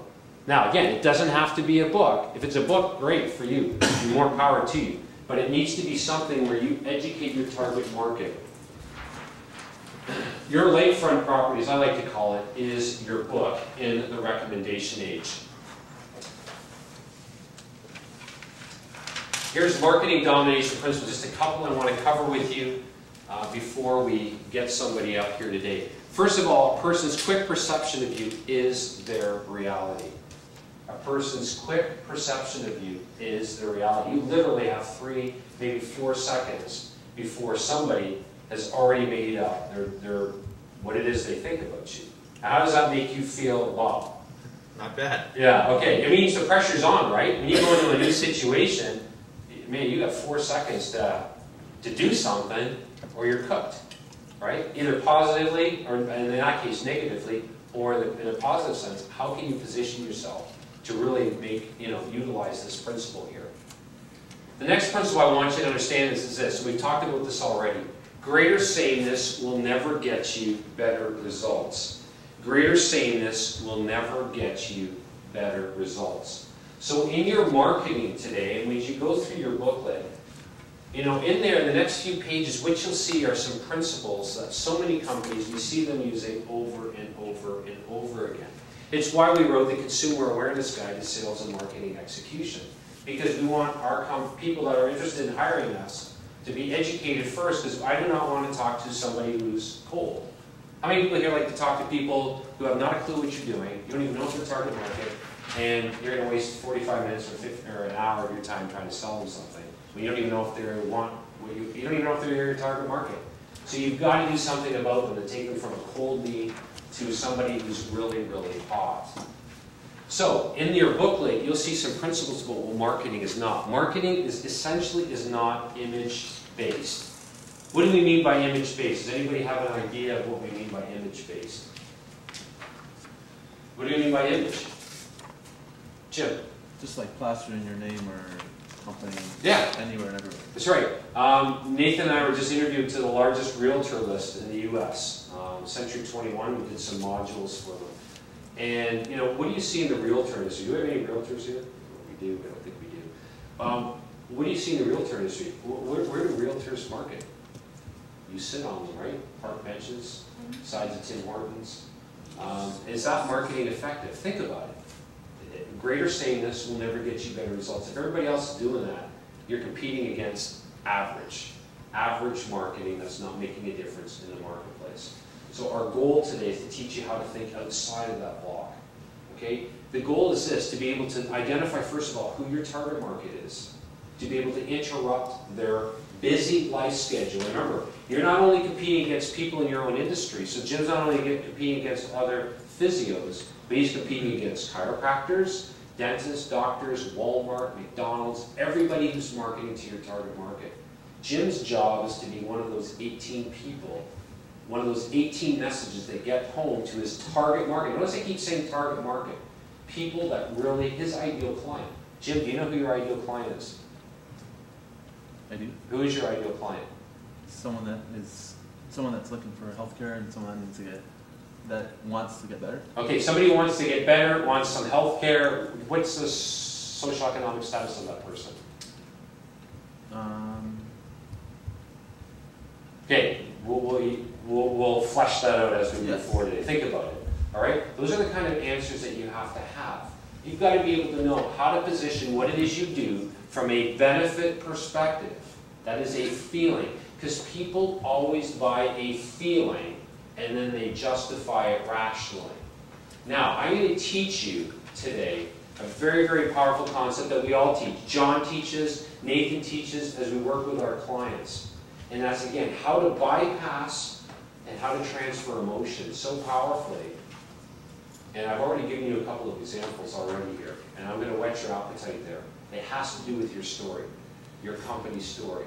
Now, again, it doesn't have to be a book. If it's a book, great for you. More power to you. But it needs to be something where you educate your target market. Your lakefront properties, I like to call it, is your book in the recommendation age. Here's marketing domination principles, just a couple I want to cover with you before we get somebody up here today. First of all, a person's quick perception of you is their reality. A person's quick perception of you is their reality. You literally have 3, maybe 4 seconds before somebody has already made up what it is they think about you. How does that make you feel, Bob? Not bad. Yeah, okay. It means the pressure's on, right? When you go into a new situation, man, you got 4 seconds to do something, or you're cooked, right? Either positively, or in that case, negatively, or in a positive sense. How can you position yourself to really utilize this principle here? The next principle I want you to understand is this. We've talked about this already. Greater sameness will never get you better results. Greater sameness will never get you better results. So in your marketing today, and as you go through your booklet, in there in the next few pages, what you'll see are some principles that so many companies, you see them using over and over and over again. It's why we wrote the Consumer Awareness Guide to Sales and Marketing Execution. Because we want our people that are interested in hiring us to be educated first, because I do not want to talk to somebody who's cold. How many people here like to talk to people who have not a clue what you're doing, you don't even know the target market, and you're going to waste 45 minutes or an hour of your time trying to sell them something when you don't even know if they want what you don't even know if they're your target market. So you've got to do something about them to take them from a cold lead to somebody who's really, really hot. So in your booklet, you'll see some principles about what marketing is not. Marketing is not image-based. What do we mean by image-based? Does anybody have an idea of what we mean by image-based? What do you mean by image? Jim? Just like plastering your name or company anywhere and everywhere. That's right. Nathan and I were just interviewed to the largest realtor list in the U.S. Century 21, we did some modules for them. And, what do you see in the realtor industry? Do we have any realtors here? We do, I don't think we do. What do you see in the realtor industry? Where do realtors market? You sit on them, right? Park benches, sides of Tim Hortons. Is that marketing effective? Think about it. Greater sameness will never get you better results. If everybody else is doing that, you're competing against average marketing that's not making a difference in the marketplace. So our goal today is to teach you how to think outside of that block. Okay? The goal is this, to be able to identify, first of all, who your target market is, to be able to interrupt their busy life schedule. Remember, you're not only competing against people in your own industry, so Jim's not only competing against other physios, but he's competing against chiropractors, dentists, doctors, Walmart, McDonald's, everybody who's marketing to your target market. Jim's job is to be one of those 18 people, one of those 18 messages that get home to his target market. Notice I keep saying target market. People that really, his ideal client. Jim, do you know who your ideal client is? I do. Who is your ideal client? Someone that's looking for healthcare and someone that wants to get better. Okay, somebody who wants to get better, wants some healthcare. What's the socioeconomic status of that person? Okay, we'll flesh that out as we move forward today. Think about it. All right? Those are the kind of answers that you have to have. You've got to be able to know how to position what it is you do from a benefit perspective. That is a feeling. Because people always buy a feeling and then they justify it rationally. Now, I'm going to teach you today A very, very powerful concept that we all teach. John teaches, Nathan teaches as we work with our clients. And that's, again, how to bypass and how to transfer emotion so powerfully. And I've already given you a couple of examples already here, and I'm going to whet your appetite there. It has to do with your story, your company story.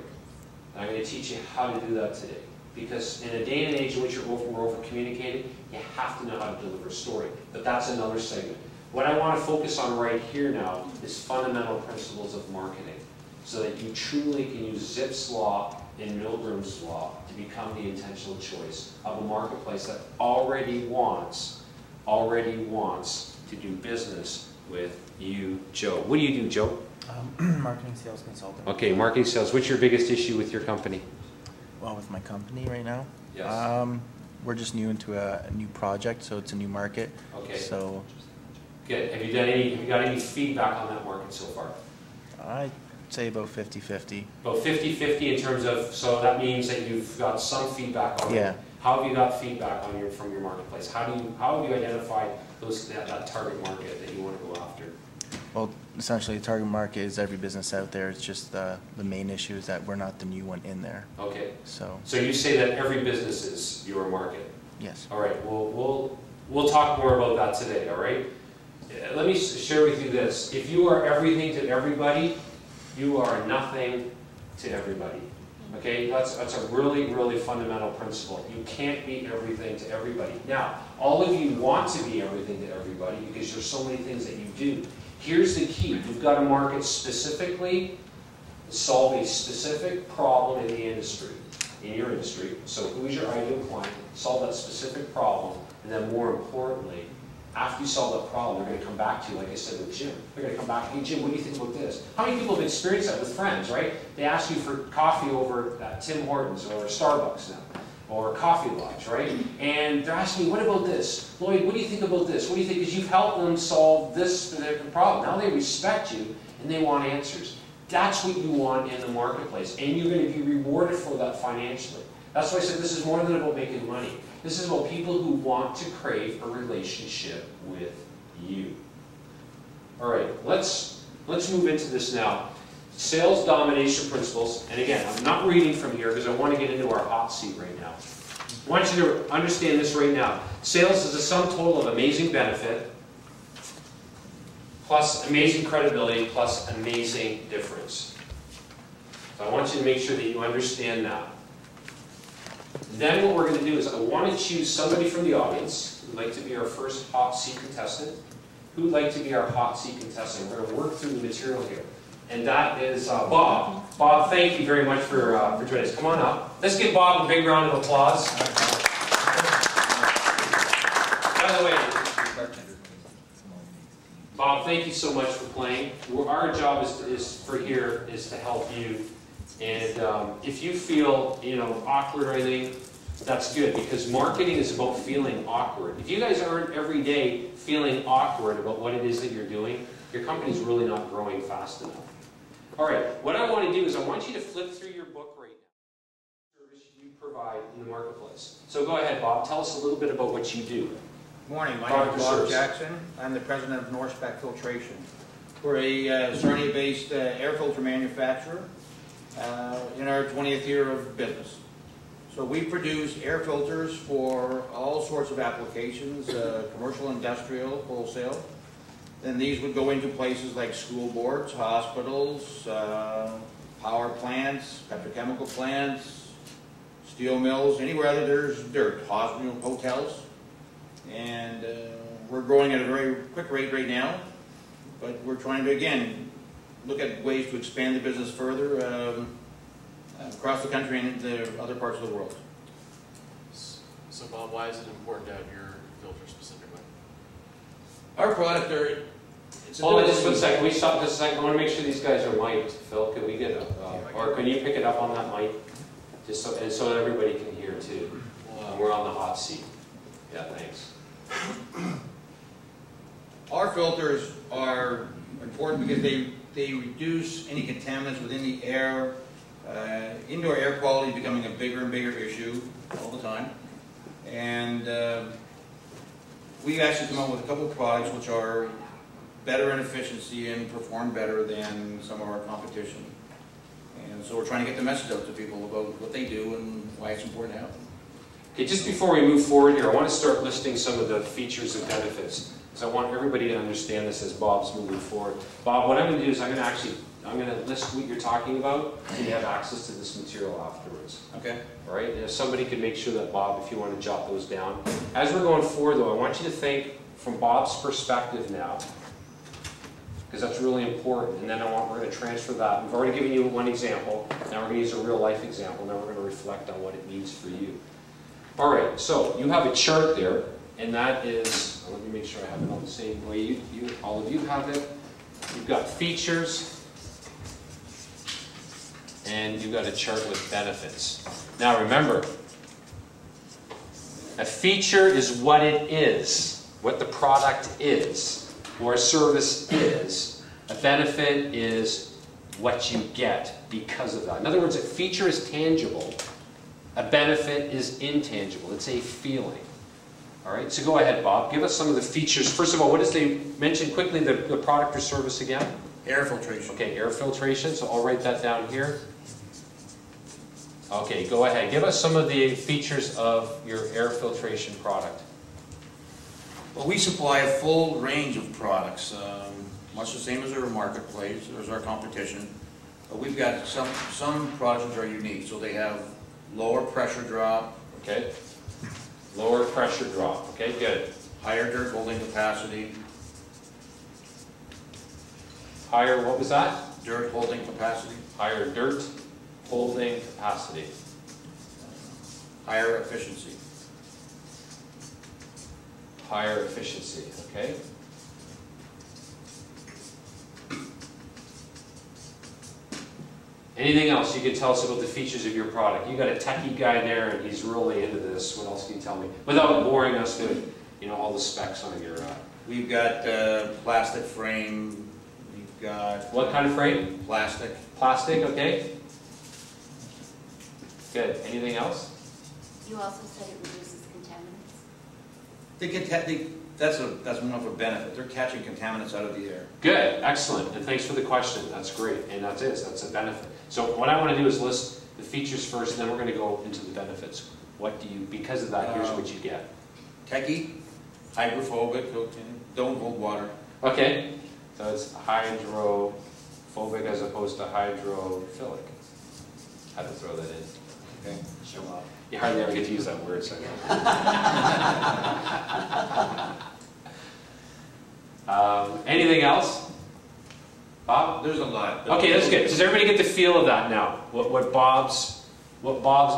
And I'm going to teach you how to do that today. Because in a day and age in which we're over-communicating, you have to know how to deliver a story. But that's another segment. What I want to focus on right here now is fundamental principles of marketing, so that you truly can use Zipf's law and Milgram's law to become the intentional choice of a marketplace that already wants to do business with you, Joe. What do you do, Joe? Marketing sales consultant. Okay, marketing sales. What's your biggest issue with your company? Well, with my company right now, Yes. we're just new into a new project, so it's a new market. Okay. So Good. Have you got any feedback on that market so far? I'd say about 50-50. About 50-50 in terms of, so that means that you've got some feedback on it. Yeah. How have you got feedback on from your marketplace? How have you identified that target market that you want to go after? Well, essentially, the target market is every business out there. It's just the main issue is that we're not the new one in there. Okay. So you say that every business is your market. yes. All right. We'll talk more about that today. All right. Let me share with you this. If you are everything to everybody, you are nothing to everybody. Okay, that's a really, really fundamental principle. You can't be everything to everybody. Now, all of you want to be everything to everybody because there's so many things that you do. Here's the key. You've got to market specifically, solve a specific problem in the industry, in your industry. So who's your ideal client? Solve that specific problem, and then more importantly, after you solve that problem, they're going to come back to you, like I said with Jim. They're going to come back, hey Jim, what do you think about this? How many people have experienced that with friends, right? They ask you for coffee over at Tim Hortons or Starbucks now, or Coffee Lodge, right? And they're asking you, what about this? Lloyd, what do you think about this? What do you think? Because you've helped them solve this specific problem. Now they respect you and they want answers. That's what you want in the marketplace, and you're going to be rewarded for that financially. That's why I said this is more than about making money. This is about people who want to crave a relationship with you. All right, let's move into this now. Sales domination principles, and again, I'm not reading from here because I want to get into our hot seat right now. I want you to understand this right now. Sales is a sum total of amazing benefit plus amazing credibility plus amazing difference. So I want you to make sure that you understand that. Then what we're going to do is I want to choose somebody from the audience who'd like to be our first hot seat contestant. Who'd like to be our hot seat contestant? We're going to work through the material here. And that is Bob. Bob, thank you very much for joining us. Come on up. Let's give Bob a big round of applause. By the way, Bob, thank you so much for playing. Our job is to help you. And if you feel awkward or anything, that's good, because marketing is about feeling awkward. If you guys aren't every day feeling awkward about what it is that you're doing, your company's really not growing fast enough. All right, what I want to do is I want you to flip through your book right now. Service you provide in the marketplace. So go ahead, Bob. Tell us a little bit about what you do. Good morning. My name is Bob Jackson. I'm the president of Norspec Filtration. We're a Sarnia-based air filter manufacturer in our 20th year of business. So we produce air filters for all sorts of applications, commercial, industrial, wholesale. Then these would go into places like school boards, hospitals, power plants, petrochemical plants, steel mills, anywhere that there's dirt, hospitals, hotels. And we're growing at a very quick rate right now, but we're trying to, again, look at ways to expand the business further across the country and into other parts of the world. So Bob, why is it important to have your filter specifically? Our product Hold on just one second. Can we stop just a second? I want to make sure these guys are mic'd. Phil, can we get or can you pick it up on that mic? Just so, and so that everybody can hear too. We're on the hot seat. Yeah, thanks. Our filters are important because they reduce any contaminants within the air. Indoor air quality is becoming a bigger and bigger issue all the time. And we've actually come up with a couple of products which are better in efficiency and perform better than some of our competition. And so we're trying to get the message out to people about what they do and why it's important to have them. Okay, just before we move forward here, I want to start listing some of the features and benefits, because I want everybody to understand this as Bob's moving forward. Bob, what I'm going to do is I'm going to list what you're talking about, and you have access to this material afterwards. Okay. All right, and if somebody could make sure that, Bob, if you want to jot those down. As we're going forward, though, I want you to think from Bob's perspective now, because that's really important, and then we're going to transfer that. We've already given you one example, now we're going to use a real life example, now we're going to reflect on what it means for you. All right, so you have a chart there, and that is, let me make sure I have it all the same way all of you have it. You've got features, and you've got a chart with benefits. Now remember, a feature is what it is, what the product is, or a service is. A benefit is what you get because of that. In other words, a feature is tangible. A benefit is intangible. It's a feeling. All right, so go ahead, Bob. Give us some of the features. First of all, what does they mention quickly, the product or service again? Air filtration. Okay, air filtration. So I'll write that down here. Okay, go ahead. Give us some of the features of your air filtration product. Well, we supply a full range of products, much the same as our marketplace, as our competition. But we've got some products that are unique. So they have lower pressure drop. Okay. Lower pressure drop. Okay, good. Higher dirt holding capacity. Higher, what was that? Dirt holding capacity. Higher dirt holding capacity. Higher efficiency. Higher efficiency, okay. Anything else you can tell us about the features of your product? You got a techie guy there, and he's really into this. What else can you tell me? Without boring us to, all the specs on your. We've got plastic frame. We've got. What kind of frame? Plastic. Plastic, okay. Good. Anything else? You also said it reduces contaminants. That's one of a benefit. They're catching contaminants out of the air. Good, excellent, and thanks for the question. That's great, and that's a benefit. So what I want to do is list the features first, and then we're going to go into the benefits. Because of that, here's what you get. Techie, hydrophobic, don't hold water. Okay, so it's hydrophobic as opposed to hydrophilic. Had to throw that in. Okay. Show off. You hardly ever get to use that word, so. Anything else? Bob? There's a lot. Okay, that's good. Does everybody get the feel of that now? What Bob's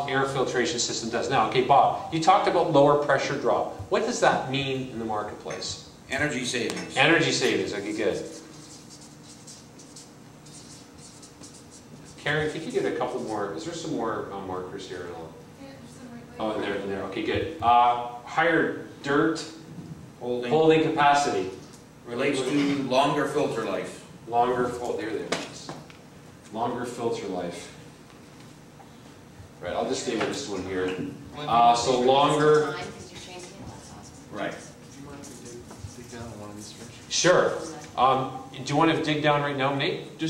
air filtration system does now? Okay, Bob, you talked about lower pressure drop. What does that mean in the marketplace? Energy savings. Energy savings. Okay, good. Karen, if you could get a couple more. Is there some more markers here? Oh, in there. Okay, good. Higher dirt holding capacity. Relates to longer filter life. Longer filter life. Right, I'll just name this one here. So longer. Right. Do you mind if we dig down on one of these first? Sure. Do you want to dig down right now, Nate?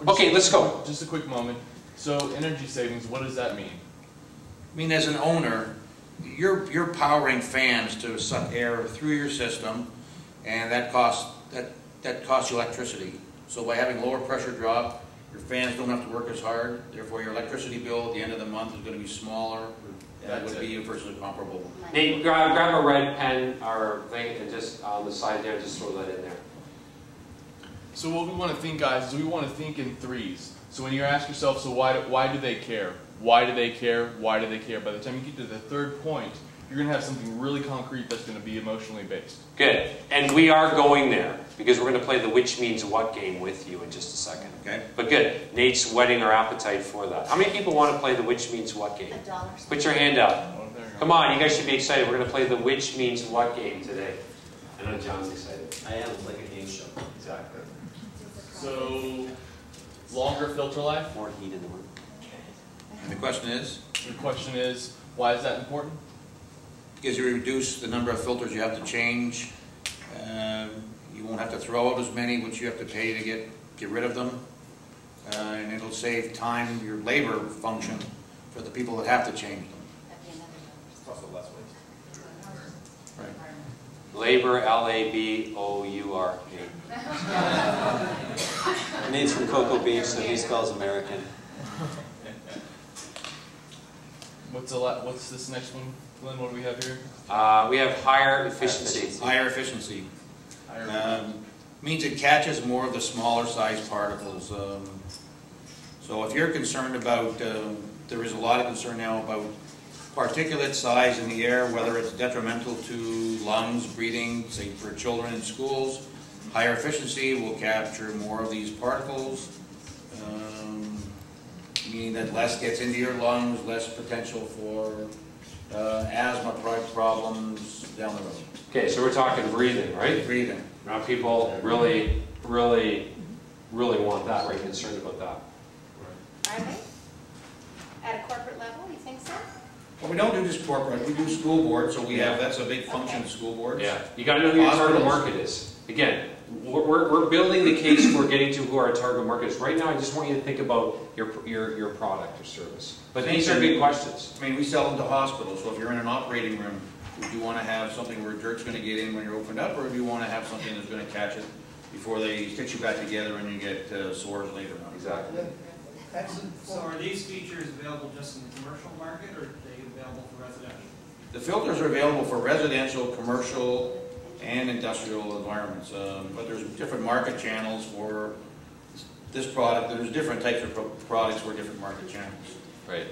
Okay, let's go. Just a quick moment. So energy savings, what does that mean? I mean, as an owner, you're powering fans to suck air through your system, and that costs you electricity. So by having lower pressure drop, your fans don't have to work as hard. Therefore, your electricity bill at the end of the month is going to be smaller than it would be versus a comparable. Nate, grab a red pen or thing and just on the side there, just throw that in there. So what we want to think, guys, is we want to think in threes. So when you ask yourself, so why do they care? Why do they care? Why do they care? By the time you get to the third point, you're going to have something really concrete that's going to be emotionally based. Good. And we are going there because we're going to play the which means what game with you in just a second. Okay. But good. Nate's whetting our appetite for that. How many people want to play the which means what game? $1. Put your hand up. Come on, you guys should be excited. We're going to play the which means what game today. I know John's excited. I am, it's like a game show. Exactly. So longer filter life. More heat in the room. And the question is, why is that important? Because you reduce the number of filters you have to change. You won't have to throw out as many, which you have to pay to get rid of them. And it'll save time, your labor function, for the people that have to change them. Also less waste. Right. Labor, L-A-B-O-U-R. Nate's from Cocoa Beach, so he spells American. What's this next one, Glenn? What do we have here? We have higher efficiency. Higher efficiency. Means it catches more of the smaller size particles. So if you're concerned about, there is a lot of concern now about particulate size in the air, whether it's detrimental to lungs, breathing, say for children in schools. Higher efficiency will capture more of these particles, meaning that less gets into your lungs, less potential for asthma problems down the road. Okay, so we're talking breathing, right? Breathing. Now people really want that, right? Concerned about that. Are they? At a corporate level, you think so? Well, we don't do just corporate, we do school board, so we have, that's a big function of school boards. Yeah, you got to know who your target market is. Again, we're building the case for getting to who our target market is. Right now, I just want you to think about your product or service. But these are big questions. I mean, we sell them to hospitals, so if you're in an operating room, do you want to have something where jerk's going to get in when you're opened up, or do you want to have something that's going to catch it before they stitch you back together and you get sores later on? Exactly. So are these features available just in the commercial market, or are they available for residential? The filters are available for residential, commercial, and industrial environments, but there's different market channels for this product. There's different types of products for different market channels. Right.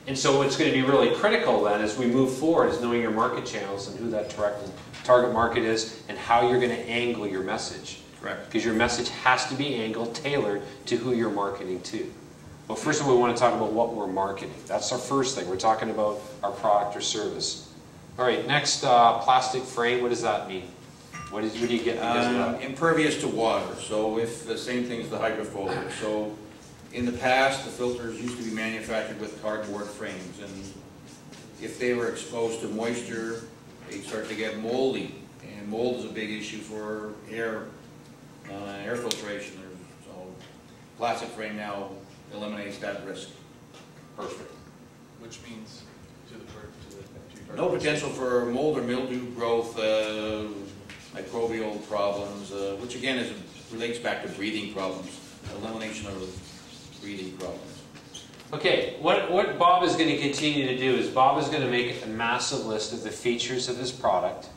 And so what's going to be really critical then as we move forward is knowing your market channels and who that target market is and how you're going to angle your message. Correct. Because your message has to be angled, tailored to who you're marketing to. Well, first of all, we want to talk about what we're marketing. That's our first thing. We're talking about our product or service. All right, next, plastic frame. What does that mean? What do you get because of that? Impervious to water. So if the same thing as the hydrophobic. So in the past, the filters used to be manufactured with cardboard frames, and if they were exposed to moisture, they'd start to get moldy. And mold is a big issue for air filtration. So plastic frame now eliminates that risk. Perfect. Which means to your No potential for mold or mildew growth, microbial problems, which again relates back to breathing problems, elimination of breathing problems. Okay, what Bob is going to continue to do is Bob is going to make a massive list of the features of his product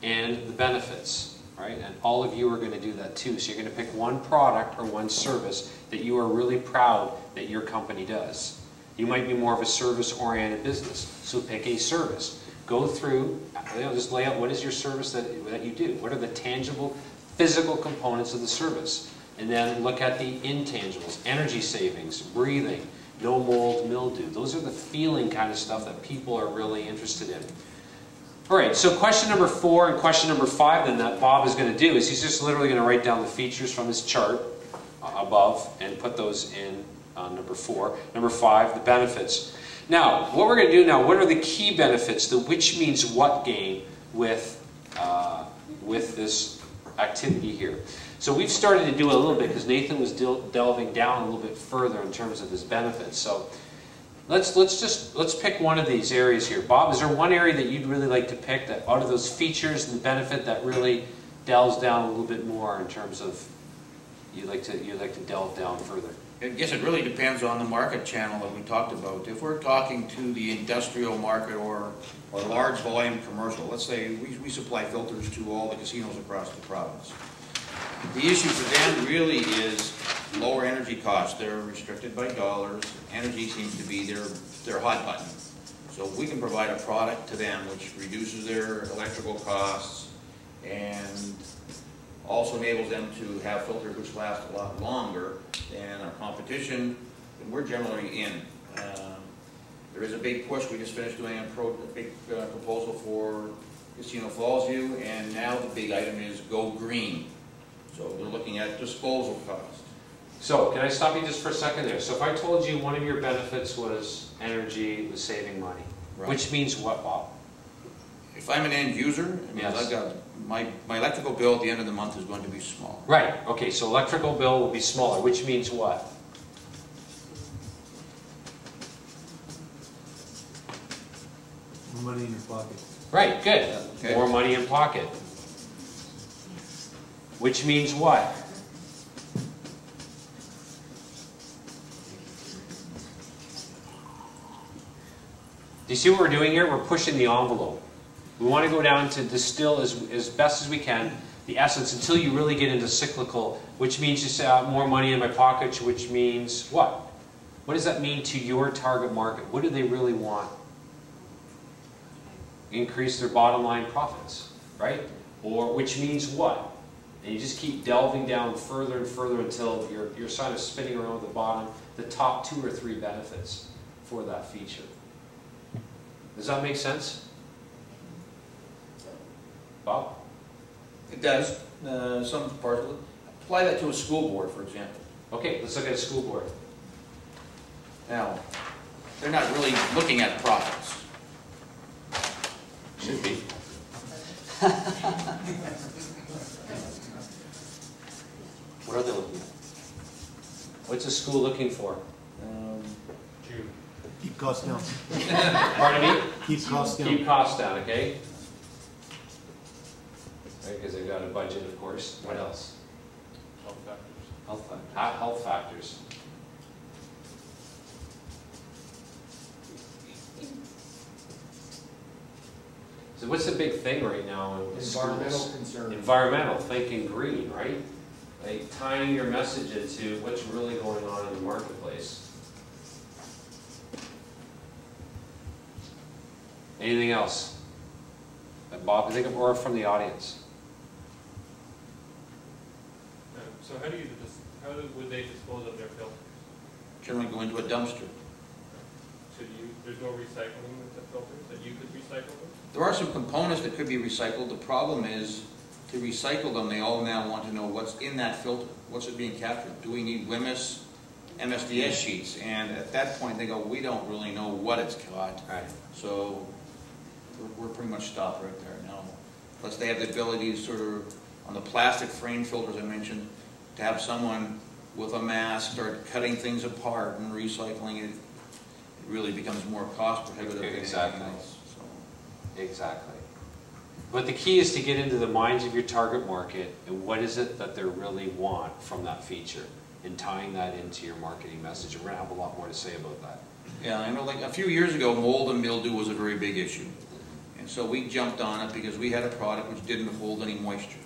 and the benefits, right? And all of you are going to do that too. So you're going to pick one product or one service that you are really proud that your company does. You might be more of a service-oriented business, so pick a service. Go through, just lay out what is your service that you do. What are the tangible, physical components of the service? And then look at the intangibles, energy savings, breathing, no mold, mildew. Those are the feeling kind of stuff that people are really interested in. All right, so question number 4 and question number 5 then that Bob is going to do is he's just literally going to write down the features from his chart above and put those in number 4. Number 5, the benefits. Now, what we're going to do now, what are the key benefits, the which means what game with this activity here. So we've started to do a little bit because Nathan was delving down a little bit further in terms of his benefits. So let's pick one of these areas here. Bob, is there one area that you'd really like to pick that out of those features and the benefit that really delves down a little bit more in terms of you'd like to delve down further? I guess it really depends on the market channel that we talked about. If we're talking to the industrial market or large volume commercial, let's say we supply filters to all the casinos across the province. The issue for them really is lower energy costs. They're restricted by dollars. Energy seems to be their hot button. So we can provide a product to them which reduces their electrical costs and also enables them to have filters which last a lot longer than our competition, and we're generally in. There is a big push. We just finished doing a big proposal for Casino Fallsview, and now the big item is go green. So they're looking at disposal cost. So, can I stop you just for a second there? So if I told you one of your benefits was energy, was saving money, Right. which means what, Bob? If I'm an end user, I mean, Yes. I've got, my electrical bill at the end of the month is going to be small. Right, okay, so electrical bill will be smaller, which means what? Money in your pocket. Right, good. Okay. More money in pocket. Which means what? Do you see what we're doing here? We're pushing the envelope. We want to go down to distill as best as we can the essence until you really get into cyclical, which means you say more money in my pocket, which means what? What does that mean to your target market? What do they really want? Increase their bottom line profits, right? Or which means what? And you just keep delving down further and further until you're sort of spinning around the bottom, the top 2 or 3 benefits for that feature. Does that make sense? Bob? It does, some parts of it. Apply that to a school board, for example. Okay, let's look at a school board. Now, they're not really looking at profits. Should be. What are they looking at? What's a school looking for? Keep costs down. Pardon me? Keep costs down. Keep costs down, okay? Right, because they've got a budget, of course. What else? Health factors. Health factor. Health factors. So what's the big thing right now in Environmental schools? concerns. Environmental, thinking green, right? Like tying your message into what's really going on in the marketplace. Anything else? Bob, I think of or from the audience. So would they dispose of their filters? Generally go into a dumpster. There's no recycling with the filters, that you could recycle them? There are some components that could be recycled. The problem is, to recycle them, they all now want to know what's in that filter. What's it being captured? Do we need WMIS, MSDS sheets? And at that point, they go, we don't really know what it's got. Right. So we're pretty much stopped right there now. Plus, they have the ability to sort of, on the plastic frame filters I mentioned, to have someone with a mask start cutting things apart and recycling it. It really becomes more cost prohibitive than Exactly. anything else. So. Exactly. But the key is to get into the minds of your target market and what is it that they really want from that feature and tying that into your marketing message. And we're going to have a lot more to say about that. Yeah, I know, like a few years ago, mold and mildew was a very big issue. And so we jumped on it because we had a product which didn't hold any moisture.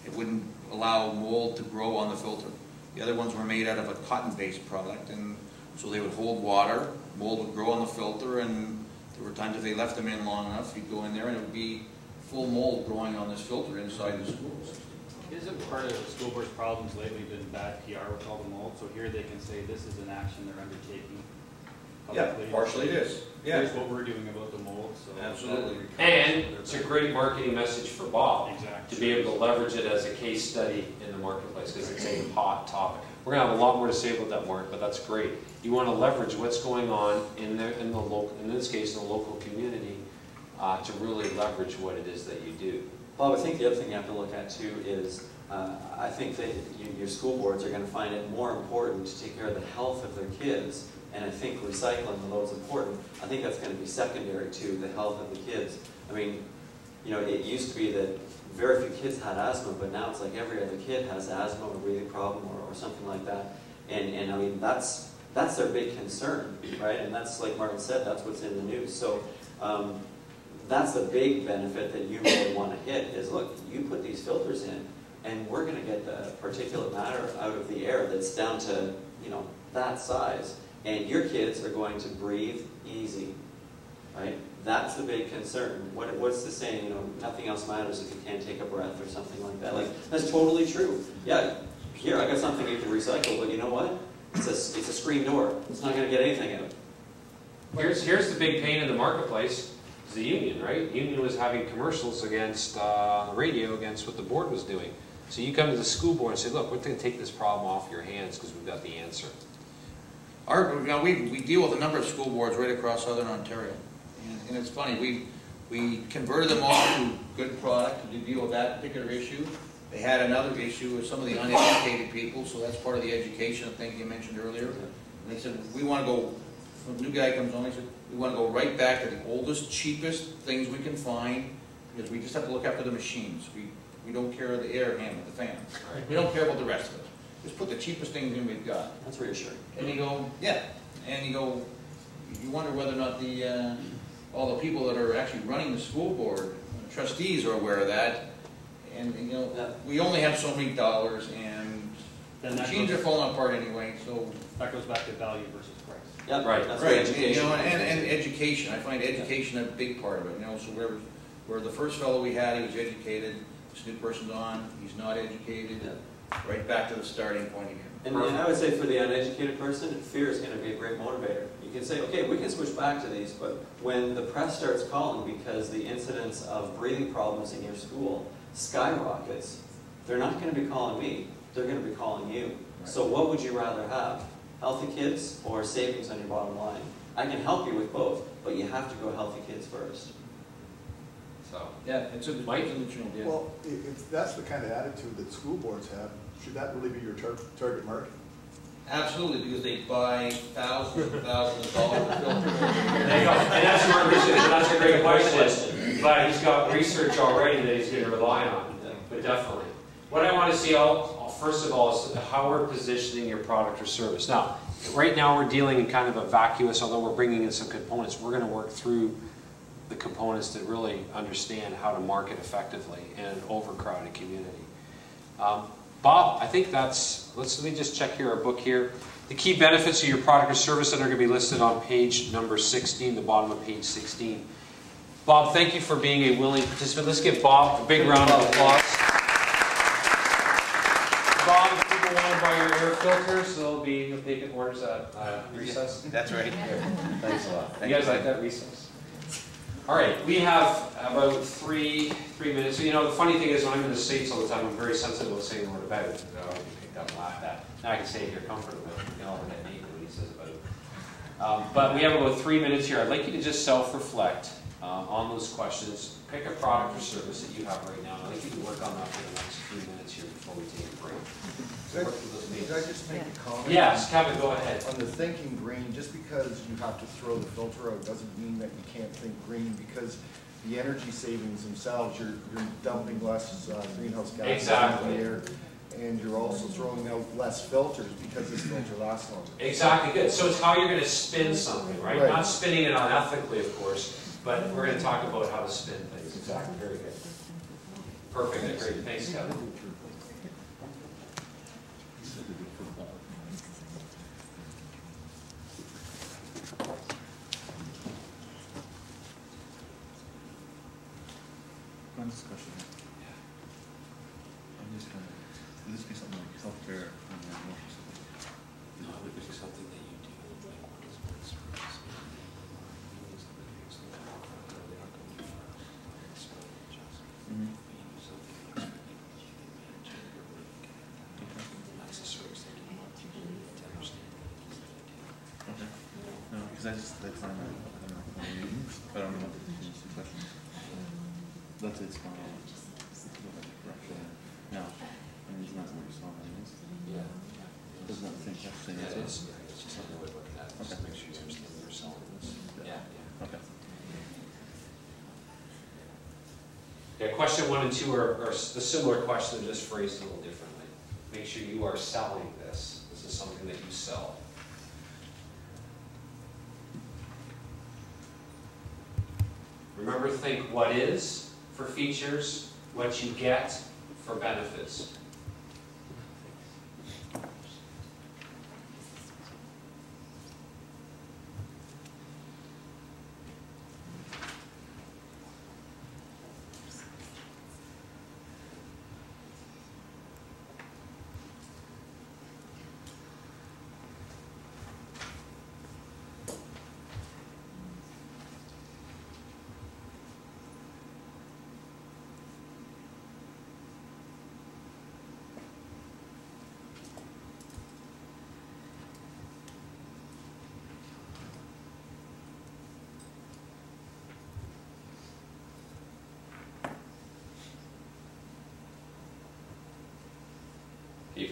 It wouldn't allow mold to grow on the filter. The other ones were made out of a cotton-based product, and so they would hold water, mold would grow on the filter, and there were times if they left them in long enough, you'd go in there and it would be full mold growing on this filter inside the schools. Isn't part of the school board's problems lately been bad PR with all the mold? So here they can say this is an action they're undertaking publicly. Yeah, partially it is. Yeah. Here's what we're doing about the mold. So Absolutely. And it's a great marketing message for Bob Exactly. to be able to leverage it as a case study in the marketplace because it's a hot topic. We're going to have a lot more to say about that, Mark, but that's great. You want to leverage what's going on in the local, in this case, in the local community, to really leverage what it is that you do. Bob, I think the other thing you have to look at too is I think that your school boards are going to find it more important to take care of the health of their kids, and I think recycling, although it's important, I think that's going to be secondary to the health of the kids. I mean, you know, it used to be that very few kids had asthma, but now it's like every other kid has asthma or breathing problem or something like that, and I mean that's their big concern, right? And that's, like Martin said, that's what's in the news. So that's the big benefit that you really want to hit is, look, you put these filters in, and we're going to get the particulate matter out of the air that's down to, you know, that size. And your kids are going to breathe easy, right? That's the big concern. What's the saying, you know, nothing else matters if you can't take a breath or something like that. Like, that's totally true. Yeah, here, I got something you can recycle, but you know what? It's a screen door. It's not going to get anything out. Here's the big pain in the marketplace. It's the union, right? The union was having commercials against the radio against what the board was doing. So you come to the school board and say, look, we're going to take this problem off your hands because we've got the answer. We deal with a number of school boards right across southern Ontario. And it's funny, We converted them all to good product to deal with that particular issue. They had another issue with some of the uneducated people, so that's part of the education thing you mentioned earlier. And they said, we want to go, when a new guy comes on, they said, we want to go right back to the oldest, cheapest things we can find, because we just have to look after the machines. We don't care the air handling, the fans. We don't care about the rest of it. Just put the cheapest things in we've got. That's reassuring. And you go, yeah. And you go, you wonder whether or not the all the people that are actually running the school board, trustees, are aware of that. And you know, we only have so many dollars, and the machines are falling apart anyway. So that goes back to value versus price. Yeah, right. That's right. Education. You know, and education. I find education a big part of it. You know, so where the first fellow we had, he was educated. This new person's on, he's not educated. Right back to the starting point again. And I would say for the uneducated person, fear is going to be a great motivator. You can say, okay, we can switch back to these, but when the press starts calling because the incidence of breathing problems in your school skyrockets, they're not going to be calling me, they're going to be calling you. Right. So what would you rather have? Healthy kids or savings on your bottom line? I can help you with both, but you have to go healthy kids first. So, yeah, it's a traditional deal. Well, if that's the kind of attitude that school boards have, should that really be your target market? Absolutely, because they buy thousands and thousands of dollars of filters. There you go. And that's where that's a great question. But he's got research already that he's going to rely on. But definitely. What I want to see, first of all, is how we're positioning your product or service. Now, right now we're dealing in kind of a vacuous, although we're bringing in some components. We're going to work through the components to really understand how to market effectively in an overcrowded community. Bob, I think that's, let me just check here our book here. The key benefits of your product or service that are going to be listed on page number 16, the bottom of page 16. Bob, thank you for being a willing participant. Let's give Bob a big round of applause. Bob, if people want to buy your air filters, they'll be taking orders at recess. That's right. Thanks a lot. You guys like that recess? All right, we have about three minutes. So, you know, the funny thing is when I'm in the States all the time, I'm very sensitive to saying the word about it. I always get picked up and laughed at. Now I can say it here comfortably. You can all get naked when he says about it. But we have about 3 minutes here. I'd like you to just self-reflect on those questions. Pick a product or service that you have right now. I'd like you to work on that for the next 3 minutes here before we take a break. Could I just make a comment? Yes, Kevin, go ahead. On the thinking green, just because you have to throw the filter out doesn't mean that you can't think green, because the energy savings themselves, you're dumping less greenhouse gases into the air, and you're also throwing out less filters because this filter lasts longer. Exactly, good. So it's how you're going to spin something, right? Not spinning it unethically, of course, but we're going to talk about how to spin things. Exactly, very good. Perfect, great. Thanks, Kevin. One discussion. I'm just going to, will this be something like self-care on your emotions? No, it would be something that you do, like what is one service? That's the service that you want to understand. Okay. No, because I just, I find that, I don't know what the question is. Let's say it's going on. No, I mean, it's not what you saw, it is. Yeah. Isn't that the same question? Yeah, it is. It's just something we're looking at. Just to make sure you understand what you're selling this. Yeah. Okay. Yeah, question 1 and 2 are a similar question, just phrased a little differently. Make sure you are selling this. This is something that you sell. Remember, think what is for features, what you get for benefits.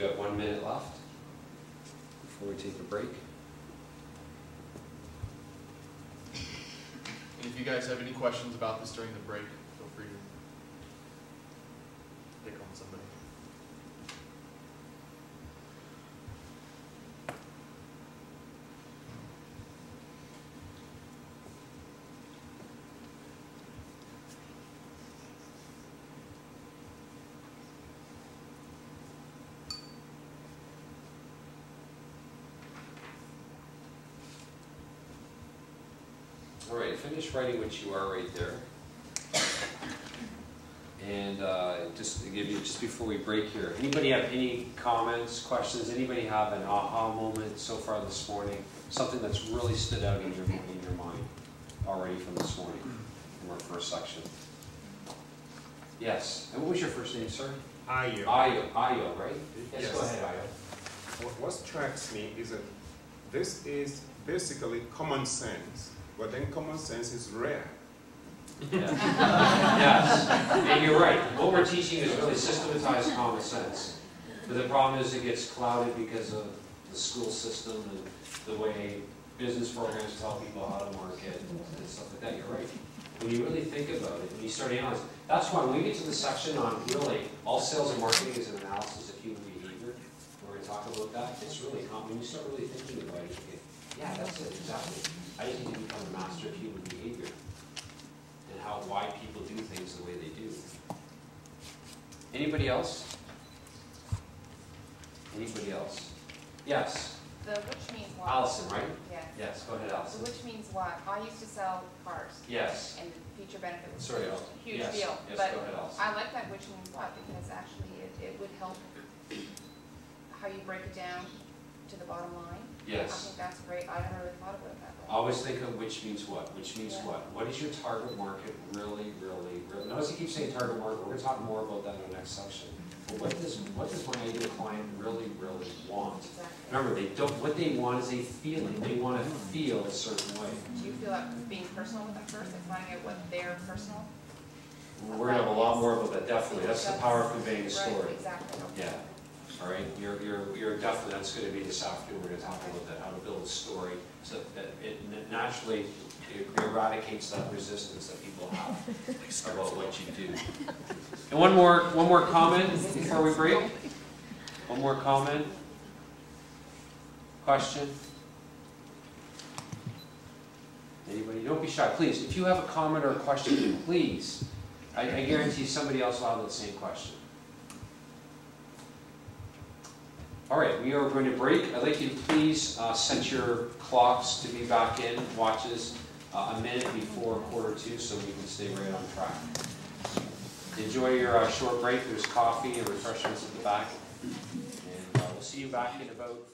got 1 minute left before we take a break. And if you guys have any questions about this during the break, feel free to pick on somebody. All right, finish writing what you are right there. And just to give you, just before we break here, anybody have any comments, questions? Anybody have an aha moment so far this morning? Something that's really stood out in your mind already from this morning, from our first section? Yes. And what was your first name, sir? Ayo. Ayo, right? Yes, go ahead, Ayo. What strikes me is that this is basically common sense, but then common sense is rare. Yeah. Yes, and you're right. What we're teaching is really systematized common sense. But the problem is it gets clouded because of the school system and the way business programs tell people how to market and stuff like that. You're right. When you really think about it, when you start analyzing, that's why when we get to the section on really all sales and marketing is an analysis of human behavior. We're going to talk about that. It's really common. When you start really thinking about it, you think, yeah, that's it, exactly. I just need to become a master of human behavior. Why people do things the way they do. Anybody else? Anybody else? Yes. The which means what? Allison, right? Yes. Yes, go ahead, Allison. The which means what? I used to sell cars. Yes. And the feature benefit was Sorry, a huge yes. deal. Yes, but go ahead, Allison. I like that which means what, because actually it would help how you break it down to the bottom line. Yes. I think that's great. I never really thought about it that way. Always think of which means what. Which means what. What is your target market really, really, really? Notice you keep saying target market. We're going to talk more about that in the next section. But what does my ideal client really, really want? Exactly. Remember, they don't. What they want is a feeling. They want to feel a certain way. Do you feel like being personal with them first and finding out what their personal? We're going to have a lot more about that, definitely. That's the power of conveying a story. Right, exactly. Okay. Yeah. All right. You're definitely, that's going to be this afternoon. We're going to talk about that, how to build a story so that it naturally eradicates that resistance that people have about what you do. And one more comment before we break. One more comment. Question. Anybody? Don't be shy, please. If you have a comment or a question, please. I guarantee somebody else will have the same question. All right, we are going to break. I'd like you to please set your clocks to be back in, watches, a minute before 1:45 so we can stay right on track. Enjoy your short break. There's coffee and refreshments at the back. And we'll see you back in about